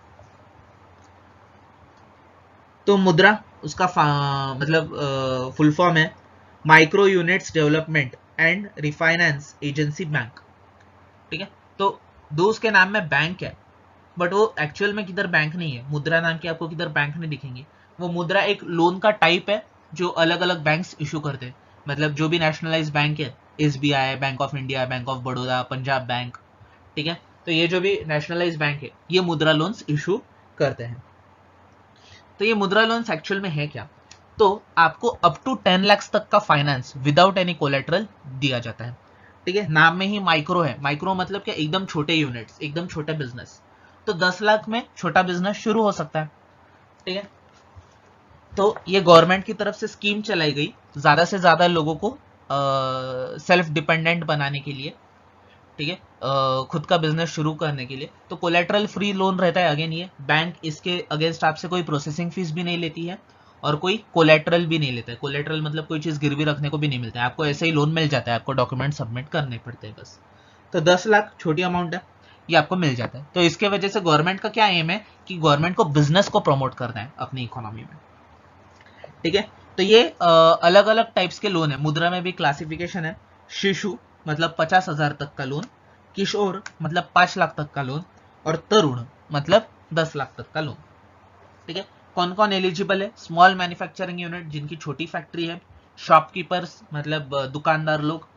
तो मुद्रा उसका मतलब फुल फॉर्म है micro units development and refinance agency bank. ठीक है, तो दो उसके नाम में बैंक है, बट वो एक्चुअल में किधर बैंक नहीं है, मुद्रा नाम की आपको किधर बैंक नहीं दिखेंगे। वो मुद्रा एक लोन का टाइप है जो अलग अलग बैंक्स इशू करते हैं। मतलब जो भी नेशनलाइज बैंक है, SBI, bank of India, bank of Baroda, Punjab bank, ठीक है, तो ये जो भी नेशनलाइज बैंक है ये मुद्रा लोन्स इशू करते हैं। तो ये मुद्रा लोन्स एक्चुअल में है क्या, तो आपको अप टू 10 लाख तक का फाइनेंस विदाउट एनी कोलेटरल दिया जाता है। ठीक है, नाम में ही माइक्रो है, माइक्रो मतलब क्या, एकदम छोटे यूनिट्स, एकदम छोटे बिजनेस, तो 10 लाख में छोटा बिजनेस शुरू हो सकता है। ठीक है, तो ये गवर्नमेंट की तरफ से स्कीम चलाई गई ज्यादा से ज्यादा लोगों को सेल्फ डिपेंडेंट बनाने के लिए। ठीक है, खुद का बिजनेस शुरू करने के लिए। तो कोलेटरल फ्री लोन रहता है, अगेन ये बैंक इसके अगेंस्ट आपसे कोई प्रोसेसिंग फीस भी नहीं लेती है और कोई कोलेटरल भी नहीं लेता है। कोलेटरल मतलब कोई चीज गिरवी रखने को भी नहीं मिलता है, आपको ऐसे ही लोन मिल जाता है, आपको डॉक्यूमेंट सबमिट करने पड़ते हैं बस। तो 10 लाख छोटी अमाउंट है, ये आपको मिल जाता है। तो इसके वजह से गवर्नमेंट का क्या एम है कि गवर्नमेंट को बिजनेस को प्रमोट करना है अपनी इकोनॉमी में। ठीक है, तो ये अलग अलग टाइप्स के लोन है। मुद्रा में भी क्लासिफिकेशन है, शिशु मतलब 50,000 तक का लोन, किशोर मतलब 5 लाख तक का लोन, और तरुण मतलब 10 लाख तक का लोन। ठीक है, कौन कौन एलिजिबल है, स्मॉल मैन्युफैक्चरिंग यूनिट जिनकी छोटी फैक्ट्री है, शॉपकीपर्स मतलब दुकानदार लोग,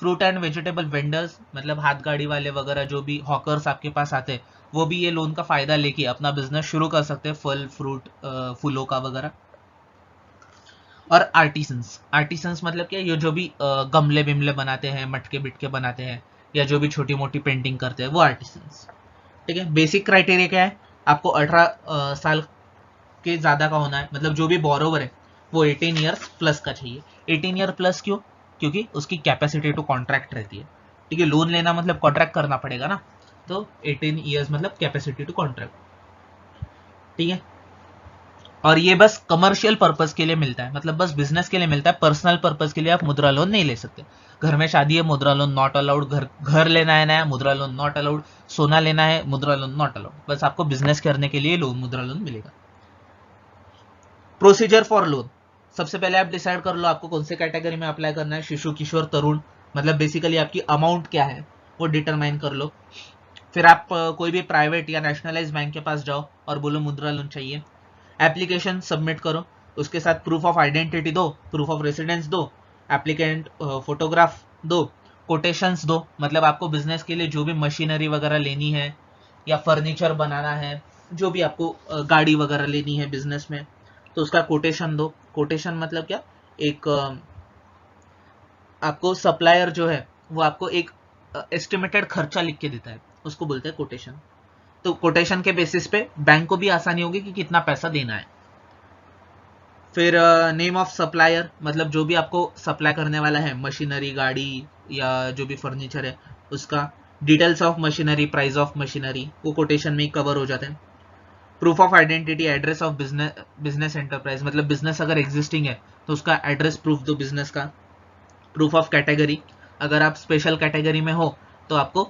फ्रूट एंड वेजिटेबल वेंडर्स मतलब हाथ गाड़ी वाले वगैरह, जो भी हॉकर्स आपके पास आते हैं वो भी ये लोन का फायदा लेके अपना बिजनेस शुरू कर सकते हैं, फल फ्रूट फूलों का वगैरह। और आर्टिसंस, आर्टिसंस मतलब क्या, ये जो भी गमले बिमले बनाते हैं, मटके बिटके बनाते हैं, या जो भी छोटी मोटी पेंटिंग करते हैं, वो आर्टिसंस। ठीक है, बेसिक क्राइटेरिया क्या है, आपको 18 साल के ज्यादा का होना है, मतलब जो भी बोरोवर है वो 18 ईयर्स प्लस का चाहिए। 18 ईयर प्लस क्यों, क्योंकि उसकी कैपेसिटी टू कॉन्ट्रैक्ट रहती है। ठीक है, लोन लेना मतलब कॉन्ट्रैक्ट करना पड़ेगा ना, तो 18 ईयर्स मतलब कैपेसिटी टू कॉन्ट्रैक्ट। ठीक है, और ये बस कमर्शियल पर्पस के लिए मिलता है, मतलब बस बिजनेस के लिए मिलता है, पर्सनल पर्पस के लिए आप मुद्रा लोन नहीं ले सकते। घर में शादी है, मुद्रा लोन नॉट अलाउड। घर लेना है नया, मुद्रा लोन नॉट अलाउड। सोना लेना है, मुद्रा लोन नॉट अलाउड। बस आपको बिजनेस करने के लिए लोन, मुद्रा लोन मिलेगा। प्रोसीजर फॉर लोन, सबसे पहले आप डिसाइड कर लो आपको कौन से कैटेगरी में अप्लाई करना है। शिशु, किशोर, तरुण, मतलब बेसिकली आपकी अमाउंट क्या है वो डिटरमाइन कर लो। फिर आप कोई भी प्राइवेट या नेशनलाइज बैंक के पास जाओ और बोलो मुद्रा लोन चाहिए। एप्लीकेशन सबमिट करो, उसके साथ प्रूफ ऑफ आइडेंटिटी दो, प्रूफ ऑफ रेसिडेंस दो, एप्लीकेंट फोटोग्राफ दो, कोटेशंस दो, मतलब आपको बिजनेस के लिए जो भी मशीनरी वगैरह लेनी है या फर्नीचर बनाना है, जो भी आपको गाड़ी वगैरह लेनी है बिजनेस में, तो उसका कोटेशन दो। कोटेशन मतलब क्या, एक आपको सप्लायर जो है वो आपको एक एस्टिमेटेड खर्चा लिख के देता है, उसको बोलते हैं कोटेशन। तो कोटेशन के बेसिस पे बैंक को भी आसानी होगी कि कितना पैसा देना है। फिर नेम ऑफ सप्लायर, मतलब जो भी आपको सप्लाई करने वाला है, मशीनरी, गाड़ी या जो भी फर्नीचर है उसका। Details of machinery, price of machinery, वो कोटेशन में ही कवर हो जाते हैं। Proof of identity, address of business enterprise, मतलब बिजनेस अगर एग्जिस्टिंग है तो उसका एड्रेस प्रूफ दो बिजनेस का। प्रूफ ऑफ कैटेगरी, अगर आप स्पेशल कैटेगरी में हो तो आपको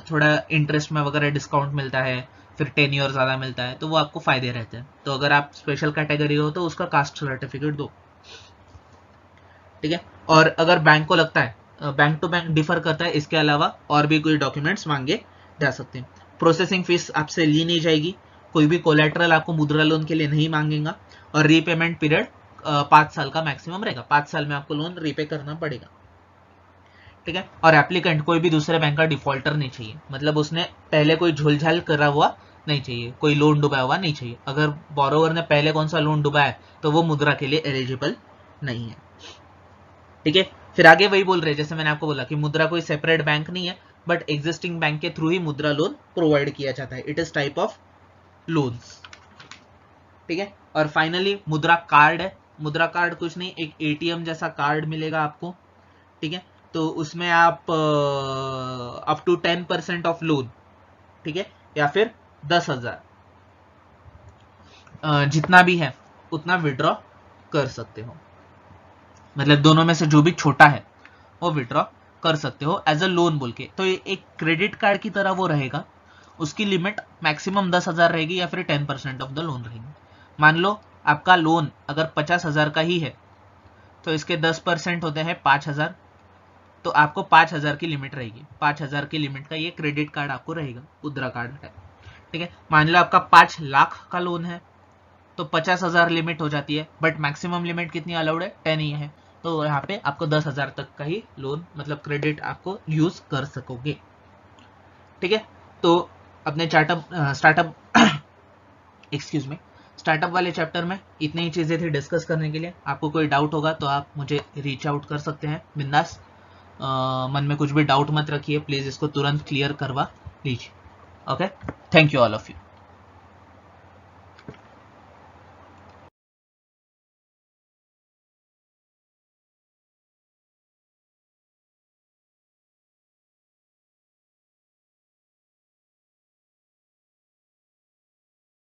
थोड़ा इंटरेस्ट में वगैरह डिस्काउंट मिलता है, फिर टेन्योर ज़्यादा मिलता है, तो वो आपको फायदे रहते हैं। तो अगर आप स्पेशल कैटेगरी हो तो उसका कास्ट सर्टिफिकेट दो। ठीक है, और अगर बैंक को लगता है, बैंक टू बैंक डिफर करता है, इसके अलावा और भी कोई डॉक्यूमेंट्स मांगे जा सकते हैं। प्रोसेसिंग फीस आपसे ली नहीं जाएगी, कोई भी कोलेट्रल आपको मुद्रा लोन के लिए नहीं मांगेगा, और रीपेमेंट पीरियड 5 साल का मैक्सिमम रहेगा। 5 साल में आपको लोन रीपे करना पड़ेगा। ठीक है, और एप्लीकेंट कोई भी दूसरे बैंक का डिफॉल्टर नहीं चाहिए, मतलब उसने पहले कोई झोलझाल करा हुआ नहीं चाहिए, कोई लोन डुबाया हुआ नहीं चाहिए। अगर बोरोवर ने पहले कौन सा लोन डुबाया है तो वो मुद्रा के लिए एलिजिबल नहीं है। ठीक है, फिर आगे वही बोल रहे, जैसे मैंने आपको बोला कि मुद्रा कोई सेपरेट बैंक नहीं है, बट एग्जिस्टिंग बैंक के थ्रू ही मुद्रा लोन प्रोवाइड किया जाता है। It is type of loans. ठीक है, और फाइनली मुद्रा कार्ड है। मुद्रा कार्ड कुछ नहीं, एक एटीएम जैसा कार्ड मिलेगा आपको। ठीक है, तो उसमें आप अप टू 10% ऑफ लोन, ठीक है, या फिर 10,000, जितना भी है उतना विड्रॉ कर सकते हो। मतलब दोनों में से जो भी छोटा है वो विड्रॉ कर सकते हो एज अ लोन बोल के। तो ये एक क्रेडिट कार्ड की तरह वो रहेगा, उसकी लिमिट मैक्सिमम 10,000 रहेगी या फिर 10% ऑफ द लोन रहेगी। मान लो आपका लोन अगर 50,000 का ही है तो इसके 10% होते हैं 5,000, तो आपको 5,000 की लिमिट रहेगी। 5,000 की लिमिट का ये क्रेडिट कार्ड आपको रहेगा, मुद्रा कार्ड है। ठीक है, मान लो आपका 5 लाख का लोन है तो 50,000 लिमिट हो जाती है, बट मैक्सिमम लिमिट कितनी अलाउड है, 10 ही है। तो यहाँ पे आपको 10,000 तक का ही लोन, मतलब क्रेडिट आपको यूज कर सकोगे। ठीक है, तो अपने स्टार्टअप एक्सक्यूज मी, स्टार्टअप वाले चैप्टर में इतनी ही चीजें थी डिस्कस करने के लिए। आपको कोई डाउट होगा तो आप मुझे रीच आउट कर सकते हैं बिंदास। मन में कुछ भी डाउट मत रखिए, प्लीज इसको तुरंत क्लियर करवा लीजिए। Okay, thank you all of you.